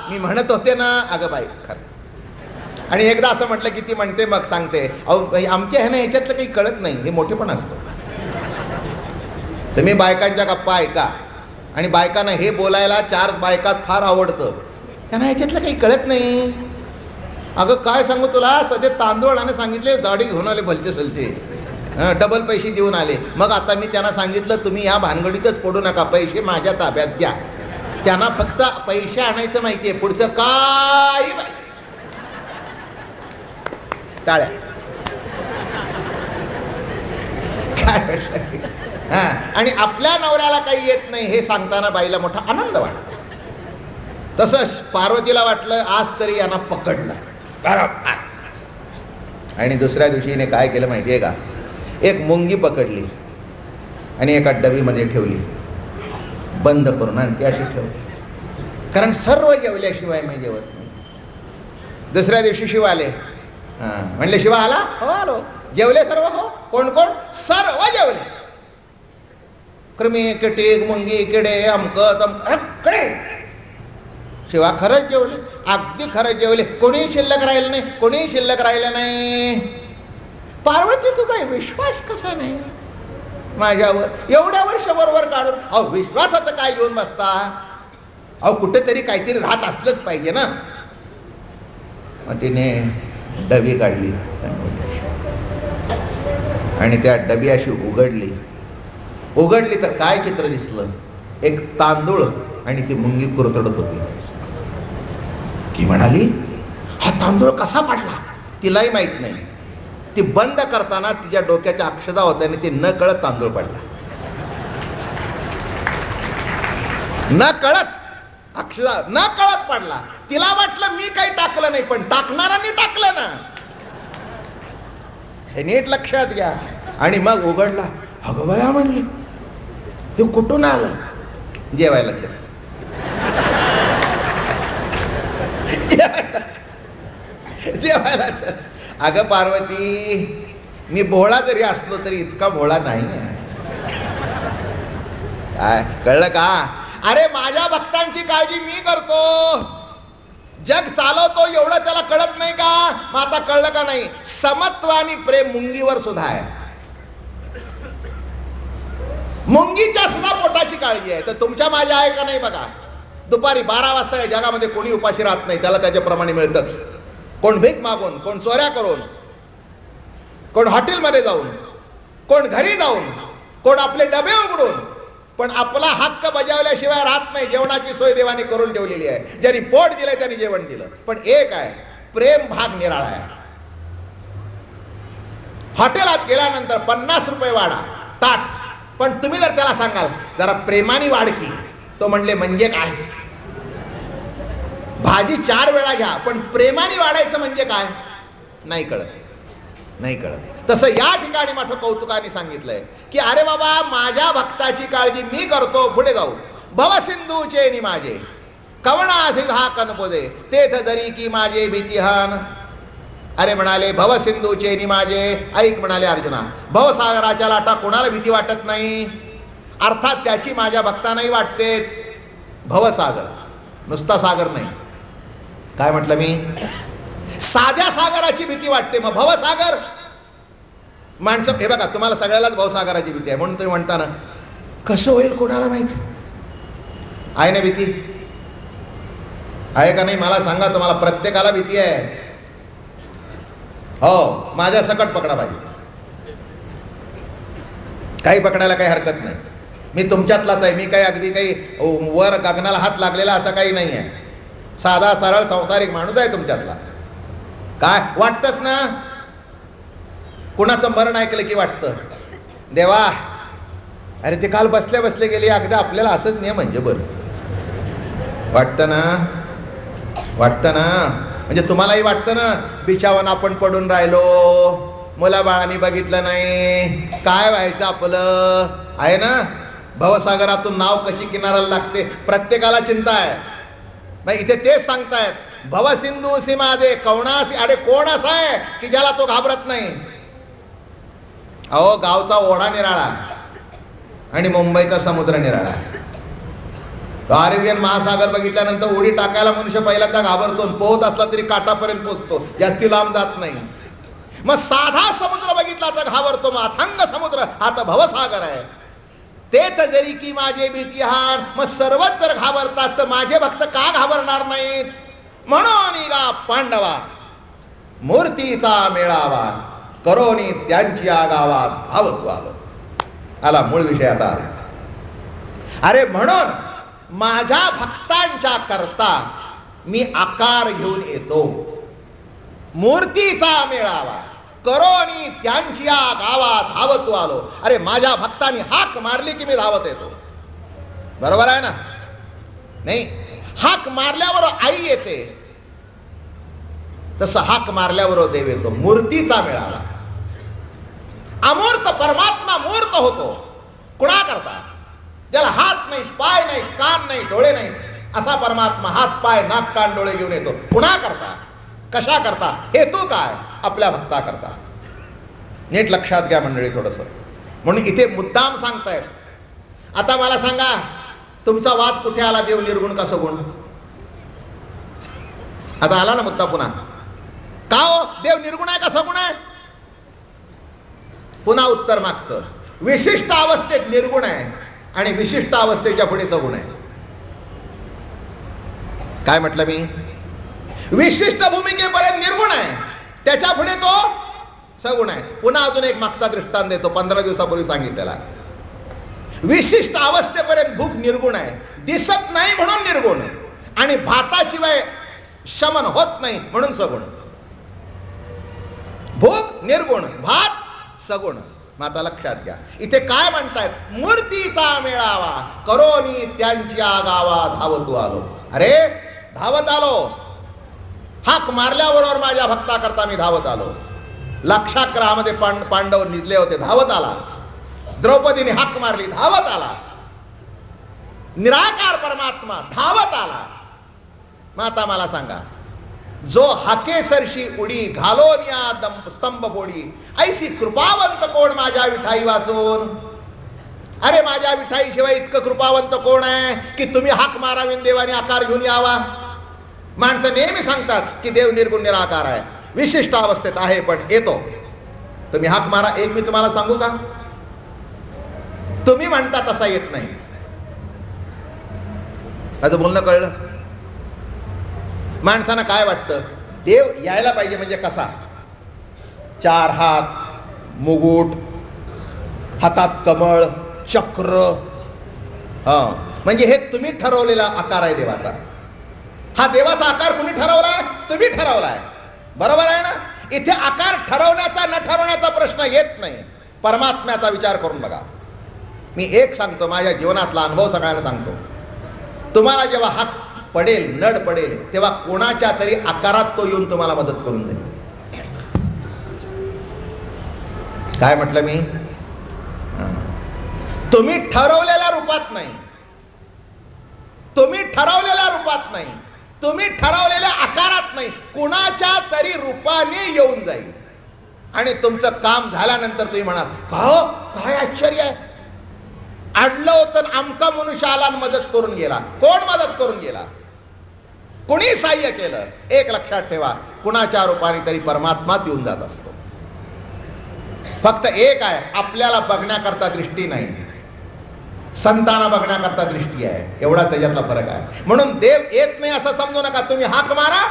Speaker 1: मी म्हणत होते ना. अगं बाई खरं. आणि एकदा असं म्हटलं की ती म्हणते, मग सांगते, अहो आमच्या ह्यानं ह्याच्यातलं काही कळत नाही, हे मोठे पण असतं. तुम्ही बायकांच्या गप्पा ऐका, आणि बायकांना हे बोलायला 4 बायकात फार आवडतं, त्यांना ह्याच्यातलं काही कळत नाही. अगं काय सांगू तुला, सध्या तांदूळ आणि सांगितले, जाडी घेऊन आले भलते सलते, डबल पैसे देऊन आले. मग आता मी त्यांना सांगितलं, तुम्ही या भानगडीतच पडू नका, पैसे माझ्या ताब्यात द्या. त्यांना फक्त पैसे आणायचं माहितीये, पुढचं काही टाळ्या. काय हा, आणि आपल्या नवऱ्याला काही येत नाही हे सांगताना बाईला मोठा आनंद वाटतो. तसंच पार्वतीला वाटलं, आज तरी यांना पकडलं बरोबर. आणि दुसऱ्या दिवशीने काय केलं माहितीये का, एक मुंगी पकडली आणि एका डबीमध्ये ठेवली, बंद करून, आणि ती अशी ठेवली, कारण सर्व जेवल्याशिवाय मी जेवत नाही. दुसऱ्या दिवशी शिव आले. म्हणले, शिवा आला? हो आलो. जेवले सर्व? हो. कोण कोण? सर्व जेवले. कृमी, किटीक, मुंगी, किडे, कडे. शिवा खरंच जेवले, अगदी खरंच जेवले, कोणीही शिल्लक राहिलं नाही, कोणीही शिल्लक राहिलं नाही. पार्वती, तुझा विश्वास कसा नाही माझ्यावर, एवढ्या वर्ष बरोबर काढून? अहो विश्वासाचं काय घेऊन बसता? अहो कुठेतरी काहीतरी राहत असलंच पाहिजे ना. मग तिने डबी काढली आणि त्या डबी अशी उघडली तर काय चित्र दिसलं, एक तांदूळ आणि ती मुंगी कुरतडत होती. ती म्हणाली, हा तांदूळ कसा पडला? तिलाही माहित नाही. ती बंद करताना तिच्या डोक्याच्या अक्षदा होत्या आणि ती न कळत तांदूळ पडला. न कळत अक्षदा न कळत पडला. तिला वाटलं मी काही टाकलं नाही, पण टाकणारांनी टाकलं ना, हे नीट लक्षात घ्या. आणि मग उघडला. अगं बया म्हणली, हे कुठून आलं? जेवायला चल. जेवायला चल. अगं पार्वती, मी भोळा जरी असलो तरी इतका भोळा नाही आहे. काय कळलं का? अरे माझ्या भक्तांची काळजी मी करतो, जग चालवतो, एवढं त्याला कळत नाही का? मग आता कळलं का नाही? समत्व आणि प्रेम मुंगीवर सुद्धा आहे. मुंगीच्या सुद्धा पोटाची काळजी आहे, तर तुमच्या माझ्या आहे का नाही बघा. दुपारी 12 वाजता या जगामध्ये कोणी उपाशी राहत नाही, त्याला त्याच्याप्रमाणे मिळतच. कोण भीक मागून, कोण चोऱ्या करून, कोण हॉटेलमध्ये जाऊन, कोण घरी जाऊन, कोण आपले डबे उघडून, पण आपला हक्क बजावल्याशिवाय राहत नाही. जेवणाची सोय देवाने करून ठेवलेली आहे, ज्यांनी पोट दिलंय त्यांनी जेवण दिलं. पण एक आहे, प्रेम भाग निराळा आहे. हॉटेलात गेल्यानंतर 50 रुपये वाढा ताट, पण तुम्ही जर त्याला सांगाल जरा प्रेमाने वाढ की, तो म्हणले म्हणजे काय? भाजी 4 वेळा घ्या, पण प्रेमाने वाढायचं म्हणजे काय? नाही कळत, नाही कळत. तसं या ठिकाणी मोठं कौतुकाने सांगितलंय की अरे बाबा, माझ्या भक्ताची काळजी मी करतो. पुढे जाऊ, भवसिंधूचे नि माझे कवणासी हा कनपोदे तेथ जरी की माझे भीतिहान. अरे म्हणाले, भवसिंधूचे नि माझे, ऐक म्हणाले अर्जुना, भवसागराच्या लाटा कोणाला भीती वाटत नाही, अर्थात त्याची माझ्या भक्तांनाही वाटतेच. भवसागर नुसता सागर नाही. काय म्हटलं मी? साध्या सागराची भीती वाटते, मग भवसागर. माणसं हे बघा, तुम्हाला सगळ्यालाच भवसागराची भीती आहे, म्हणून तुम्ही म्हणता ना, कसं होईल कोणाला माहिती. आहे ना भीती? आहे का नाही मला सांगा. तुम्हाला प्रत्येकाला भीती आहे. हो, माझ्या सकट पकडा पाहिजे, काही पकडायला काही हरकत नाही. मी तुमच्यातलाच आहे. मी काही अगदी काही वर गगनाला हात लागलेला असं काही नाही आहे. साधा सरळ संसारिक माणूस आहे तुमच्यातला. काय वाटतच ना, कुणाचं मरण ऐकलं की वाटतं, देवा अरे ते काल बसल्या बसले गेले, अगदी आपल्याला असंच नाही म्हणजे बरं वाटतं ना, वाटतं ना. म्हणजे तुम्हालाही वाटतं ना, बिछावन आपण पडून राहिलो, मुलाबाळांनी बघितलं नाही, काय व्हायचं आपलं, आहे ना. भवसागरातून नाव कशी किनाऱ्याला लागते, प्रत्येकाला चिंता आहे. मग इथे तेच सांगतायत, भवसिंधू सीमादे कवणासी. अरे कोण असा आहे की ज्याला तो घाबरत नाही? अहो, गावचा ओढा निराळा आणि मुंबईचा समुद्र निराळा. अरेबियन महासागर बघितल्यानंतर उडी टाकायला मनुष्य पहिल्यांदा घाबरतो, पोहत असला तरी काठापर्यंत पोचतो, जास्ती लांब जात नाही. मग साधा समुद्र बघितला तर घाबरतो, मग अथांग समुद्र हा तर भवसागर आहे. तेच जरी की माझे भीतिहान, मग सर्वच जर घाबरतात तर माझे भक्त का घाबरणार नाहीत? म्हणून गा पांडवा मूर्तीचा मेळावा, करोनी त्यांची गावात धावत आलो. आला मूळ विषय आता आला. अरे म्हणून माझ्या भक्तांच्या करता मी आकार घेऊन येतो. मूर्तीचा मेळावा, करोनी त्यांची गावात धावत आलो. अरे माझ्या भक्तांनी हाक मारली की मी धावत येतो. बरोबर आहे ना? नाही, हाक मारल्यावर आई येते, तसं हाक मारल्यावर देव येतो. मूर्तीचा मेळावा. अमूर्त परमात्मा मूर्त होतो. कुणा करता? ज्याला हात नाही, पाय नाही, कान नाही, डोळे नाही, असा परमात्मा हात, पाय, नाक, कान, डोळे घेऊन येतो. कुणा करता? कशा करता? हेतू काय? आपल्या भक्ता करता. नीट लक्षात घ्या मंडळी थोडस. म्हणून इथे मुद्दाम सांगतायत. आता मला सांगा, तुमचा वाद कुठे आला? देव निर्गुण का सगुण? आता आला ना मुद्दा पुन्हा. का हो, देव निर्गुण आहे का सगुण आहे? पुन्हा उत्तर मागचं. विशिष्ट अवस्थेत निर्गुण आहे आणि विशिष्ट अवस्थेच्या पुढे सगुण आहे. काय म्हटलं मी? विशिष्ट भूमिकेपर्यंत निर्गुण आहे, त्याच्या पुढे तो सगुण आहे. पुन्हा अजून एक मागचा दृष्टांत देतो, 15 दिवसापूर्वी सांगितलेला. विशिष्ट अवस्थेपर्यंत भूक निर्गुण आहे, दिसत नाही म्हणून निर्गुण, आणि भाताशिवाय शमन होत नाही म्हणून सगुण. भूक निर्गुण, भात सगुण. मग आता लक्षात घ्या, इथे काय म्हणतायत? मूर्तीचा मेळावा, करोनी त्यांची गावा धावतो आलो. अरे धावत आलो, हाक मारल्याबरोबर माझ्या भक्ता करता मी धावत आलो. लाक्षाग्रहामध्ये पांडव निजले होते, धावत आला. द्रौपदीने हाक मारली, धावत आला. निराकार परमात्मा धावत आला. मग आता मला सांगा, जो हाकेसरशी उडी घालोन या स्तंभ फोडी, ऐसी कृपावंत कोण माझ्या विठाई वाचून? अरे माझ्या विठाई शिवाय इतकं कृपावंत कोण आहे की तुम्ही हाक मारावीन देवाने आकार घेऊन यावा? माणसं नेहमी सांगतात की देव निर्गुण निराकार आहे, विशिष्ट अवस्थेत आहे पण येतो. तुम्ही हाक मारा. एक मी तुम्हाला सांगू का? तुम्ही म्हणता तसा येत नाही. आता बोलणं कळलं? माणसानं काय वाटतं? देव यायला पाहिजे म्हणजे कसा? 4 हात, मुकुट, हातात कमळ, चक्र, म्हणजे हे तुम्ही ठरवलेला आकार आहे देवाचा. हा देवाचा आकार कुणी ठरवलाय? तुम्ही ठरवलाय. बरोबर आहे ना? इथे आकार ठरवण्याचा न ठरवण्याचा प्रश्न येत नाही. परमात्म्याचा विचार करून बघा. मी एक सांगतो, माझ्या जीवनातला अनुभव सगळ्यांना सांगतो. तुम्हाला जेव्हा हात पडेल, नड पडेल, तेव्हा कोणाच्या तरी आकारात तो येऊन तुम्हाला मदत करून देईल. काय म्हटलं मी? तुम्ही ठरवलेल्या रूपात नाही, तुम्ही ठरवलेल्या रूपात नाही, तुम्ही ठरवलेल्या आकारात नाही, कुणाच्या तरी रूपाने येऊन जाईल. आणि तुमचं काम झाल्यानंतर तुम्ही म्हणाल, काय आश्चर्य आहे, अडलं होतं आमका मनुष्य आला मदत करून गेला. कोण मदत करून गेला? कुणी सहाय्य केलं? एक लक्षात ठेवा, कुणाच्या रूपाने तरी परमात्माच येऊन जात असतो. फक्त एक आहे, आपल्याला बघण्याकरता दृष्टी नाही, संतांना बघण्याकरता दृष्टी आहे. एवढा त्याच्यातला फरक आहे. म्हणून देव येत नाही असं समजू नका. तुम्ही हाक मारा,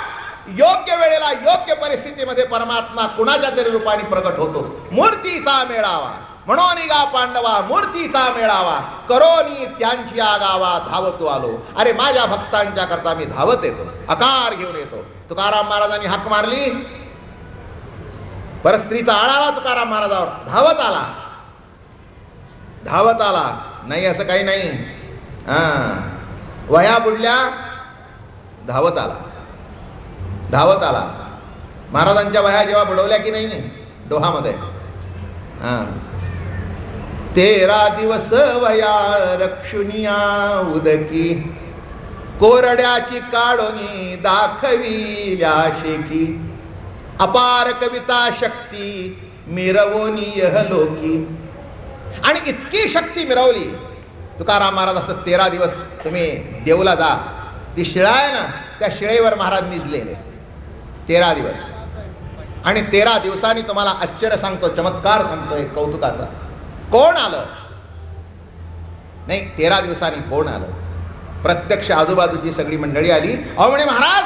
Speaker 1: योग्य वेळेला योग्य परिस्थितीमध्ये परमात्मा कुणाच्या तरी रूपाने प्रकट होतोच. मूर्तीचा मेळावा, म्हणून गा पांडवा मूर्तीचा मेळावा, करोनी त्यांची गावा धावतो आलो. अरे माझ्या भक्तांच्या करता मी धावत येतो, आकार घेऊन येतो. तुकाराम महाराजांनी हाक मारली, परस्त्रीचा आळा आला तुकाराम महाराजावर, धावत आला. धावत आला नाही असं काही नाही. वह्या बुडल्या, धावत आला. धावत आला. महाराजांच्या वह्या जेव्हा बुडवल्या की नाही डोहामध्ये, 13 दिवस वया रक्षुनिया उदकी, कोरड्याची काढोनी दाखविल्या शेकी, अपार कविता शक्ती मिरवोनी यह लोकी. आणि इतकी शक्ती मिरवली तुकाराम महाराज. असं 13 दिवस तुम्ही देऊला जा, ती शिळा आहे ना, त्या शिळेवर महाराज निजलेले 13 दिवस. आणि 13 दिवसांनी तुम्हाला आश्चर्य सांगतो, चमत्कार सांगतोय कौतुकाचा. कोण आलं? नाही, 13 दिवसांनी कोण आलं? प्रत्यक्ष आजूबाजूची सगळी मंडळी आली. अहो म्हणे महाराज,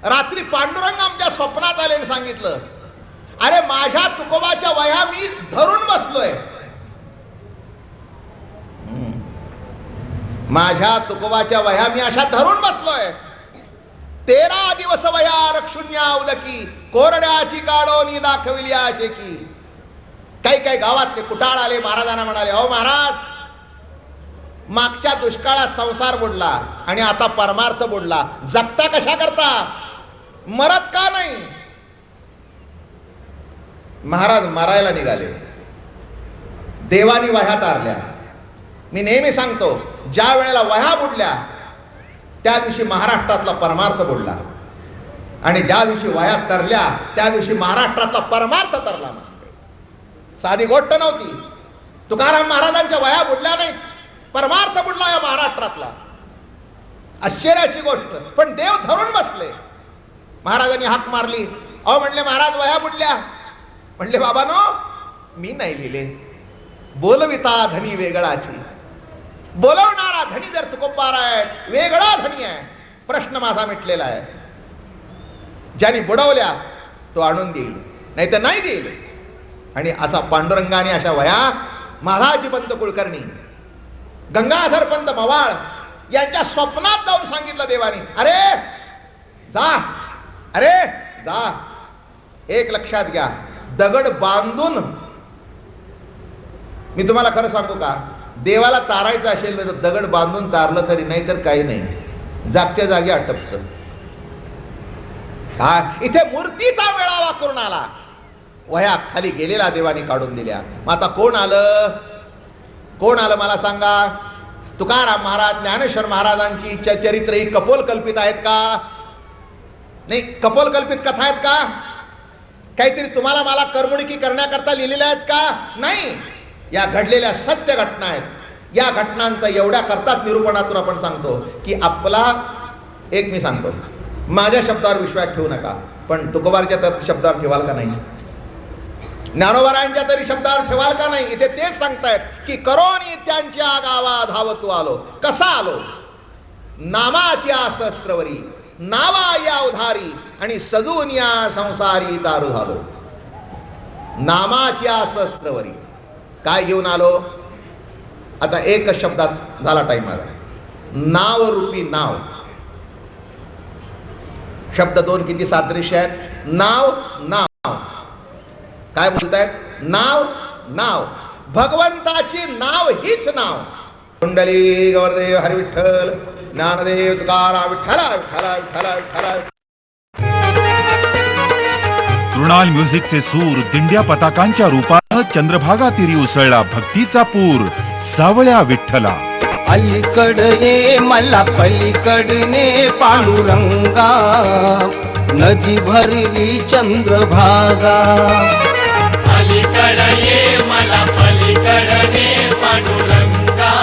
Speaker 1: रात्री पांडुरंग आमच्या स्वप्नात आले आणि सांगितलं, अरे माझ्या तुकोबाच्या वह्या मी धरून बसलोय. माझ्या तुकोबाच्या वह्या मी अशा धरून बसलोय. 13 दिवस वह्या रक्षुन्या उदकी, कोरड्याची काढोनी दाखविली आशेकी. काही काही गावातले कुटाळ आले, महाराजांना म्हणाले, अहो महाराज, मागच्या दुष्काळात संसार बुडला आणि आता परमार्थ बुडला, जगता कशा करता, मरत का नाही? महाराज मरायला निघाले. देवानी वह्या तारल्या. मी नेहमी सांगतो, ज्या वेळेला वह्या बुडल्या त्या दिवशी महाराष्ट्रातला परमार्थ बुडला, आणि ज्या दिवशी वह्या तरल्या त्या दिवशी महाराष्ट्रातला परमार्थ तरला. साधी गोष्ट नव्हती. तुकाराम महाराजांच्या वह्या बुडल्या नाहीत, परमार्थ बुडला या महाराष्ट्रातला. आश्चर्याची गोष्ट. पण देव धरून बसले. महाराजांनी हाक मारली. अहो म्हणले महाराज, वह्या बुडल्या. म्हणले बाबानो, मी नाही लिहिले. बोलविता धनी वेगळाची. बोलवणारा धनी जर तुकोबार आहे, वेगळा धनी आहे. प्रश्न माझा मिटलेला आहे. ज्याने बुडवल्या तो आणून देईल, नाही तर नाही देईल. आणि असा पांडुरंगाने अशा वह्या महाराज पंत कुलकर्णी, गंगाधर पंत मवाळ यांच्या स्वप्नात जाऊन सांगितलं देवानी, अरे जा, अरे जा. एक लक्षात घ्या, दगड बांधून, मी तुम्हाला खरं सांगू का, देवाला तारायचं असेल तर दगड बांधून तारलं तरी, नाही तर काही नाही, जागच्या जागी अटपत. हा, इथे मूर्तीचा मेळावा करून आला. वह्या खाली गेलेला देवानी काढून दिल्या. मग आता कोण आलं? कोण आलं मला सांगा? तुकाराम महाराज, ज्ञानेश्वर महाराजांची चरित्र ही कपोल कल्पित आहेत का? नाही, कपोल कल्पित कथा आहेत का? काहीतरी तुम्हाला मला करमणुकी करण्याकरता लिहिलेल्या आहेत का? नाही, या घडलेल्या सत्य घटना आहेत. या घटनांचं एवढ्या करतात निरूपणातून आपण सांगतो की आपला, एक मी सांगतो, माझ्या शब्दावर विश्वास ठेवू नका, पण तुकोबारच्या तर शब्दावर ठेवाल का नाही? ज्ञानोबारायांच्या तरी शब्दावर ठेवाल का नाही? इथे तेच सांगतायत की करोनी त्यांच्या गावा धावतो आलो. कसा आलो? नामाच्या शस्त्रवरी, नावा या उधारी, आणि सजून या संसारी तारू झालो. नामाच्या शस्त्रवरी काय घेऊन आलो? आता एकच शब्दात झाला टाइम माझा. नाव रूपी नाव. शब्द दोन किती सादृश्य आहेत. नाव, नाव. काय बोलतायत? नाव, नाव. भगवंताची नाव हीच नाव. कुंडली गौरदेव हरी विठ्ठल, ज्ञानदेव तुकाराम विठ्ठला विठ्ठला विठ्ठला विठ्ठला.
Speaker 2: कृणाल म्युझिकचे सूर दिंड्या पताकांच्या रूपानं चंद्रभागा तीरी उसळला भक्तीचा पूर. सावळ्या विठ्ठला.
Speaker 3: अलीकडे मला पलीकडने पांडुरंगा, नदी भरली चंद्रभागा.
Speaker 4: अलीकडे मला पलीकडने पांडुरंगा.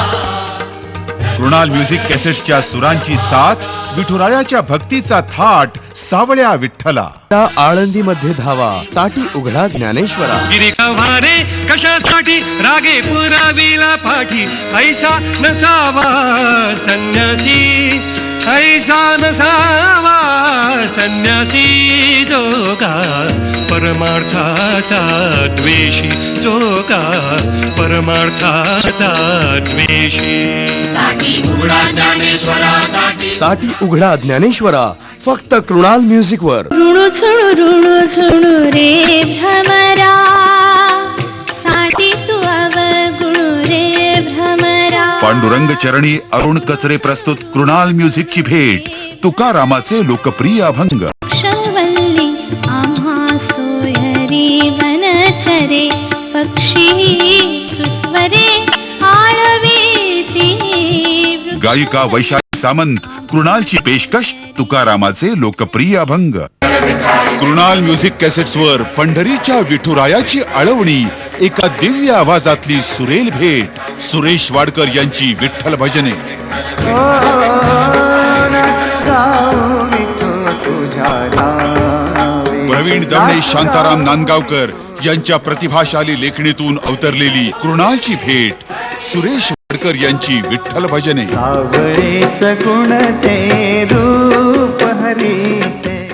Speaker 2: कृणाल म्युझिक कॅसेट्सच्या सुरांची साथ, विठुरायाच्या भक्तीचा थाट. सावळ्या विठ्ठला.
Speaker 3: आळंदी मध्ये धावा, ताटी उघडा ज्ञानेश्वरा.
Speaker 4: गिरिकवारे कशासाठी रागे पुरावीला पाठी, ऐसा नसावा संन्यासी, ऐसा नसावा संन्यासी. जोगा परमार्थाचा द्वेषी, जोगा परमार्थाचा द्वेषी. ताटी उघडा ज्ञानेश्वरा,
Speaker 3: ताटी उघडा ज्ञानेश्वरा, फक्त कृणाल म्युझिक वर.
Speaker 5: ऋणू झुणू रे भ्रमरा, साठी तू अवगुणू रे भ्रमरा.
Speaker 2: पांडुरंग चरणी अरुण कचरे प्रस्तुत कृणाल म्युझिकची भेट. तुकारामाचे लोकप्रिय अभंग.
Speaker 5: क्षवल्ली आम्हा सोयरी वनचरे, पक्षी सुस्वरे आळवीती.
Speaker 2: गायिका वैशाली सामंत. कृणालची पेशकश तुकारामाचे लोकप्रिय अभंग. कृणाल म्युझिक कॅसेट्स वर पंढरीच्या विठुरायाची आळवणी, एका दिव्य आवाजातली सुरेल भेट. सुरेश वाडकर यांची विठ्ठल भजने. प्रवीण दवणे, शांताराम नांदगावकर यांच्या प्रतिभाशाली लेखणीतूून अवतरलेली कृणालची भेट. सुरेश वाडकर यांची विठ्ठल भजने.
Speaker 6: सावळे सगुण ते रूप हरीचे.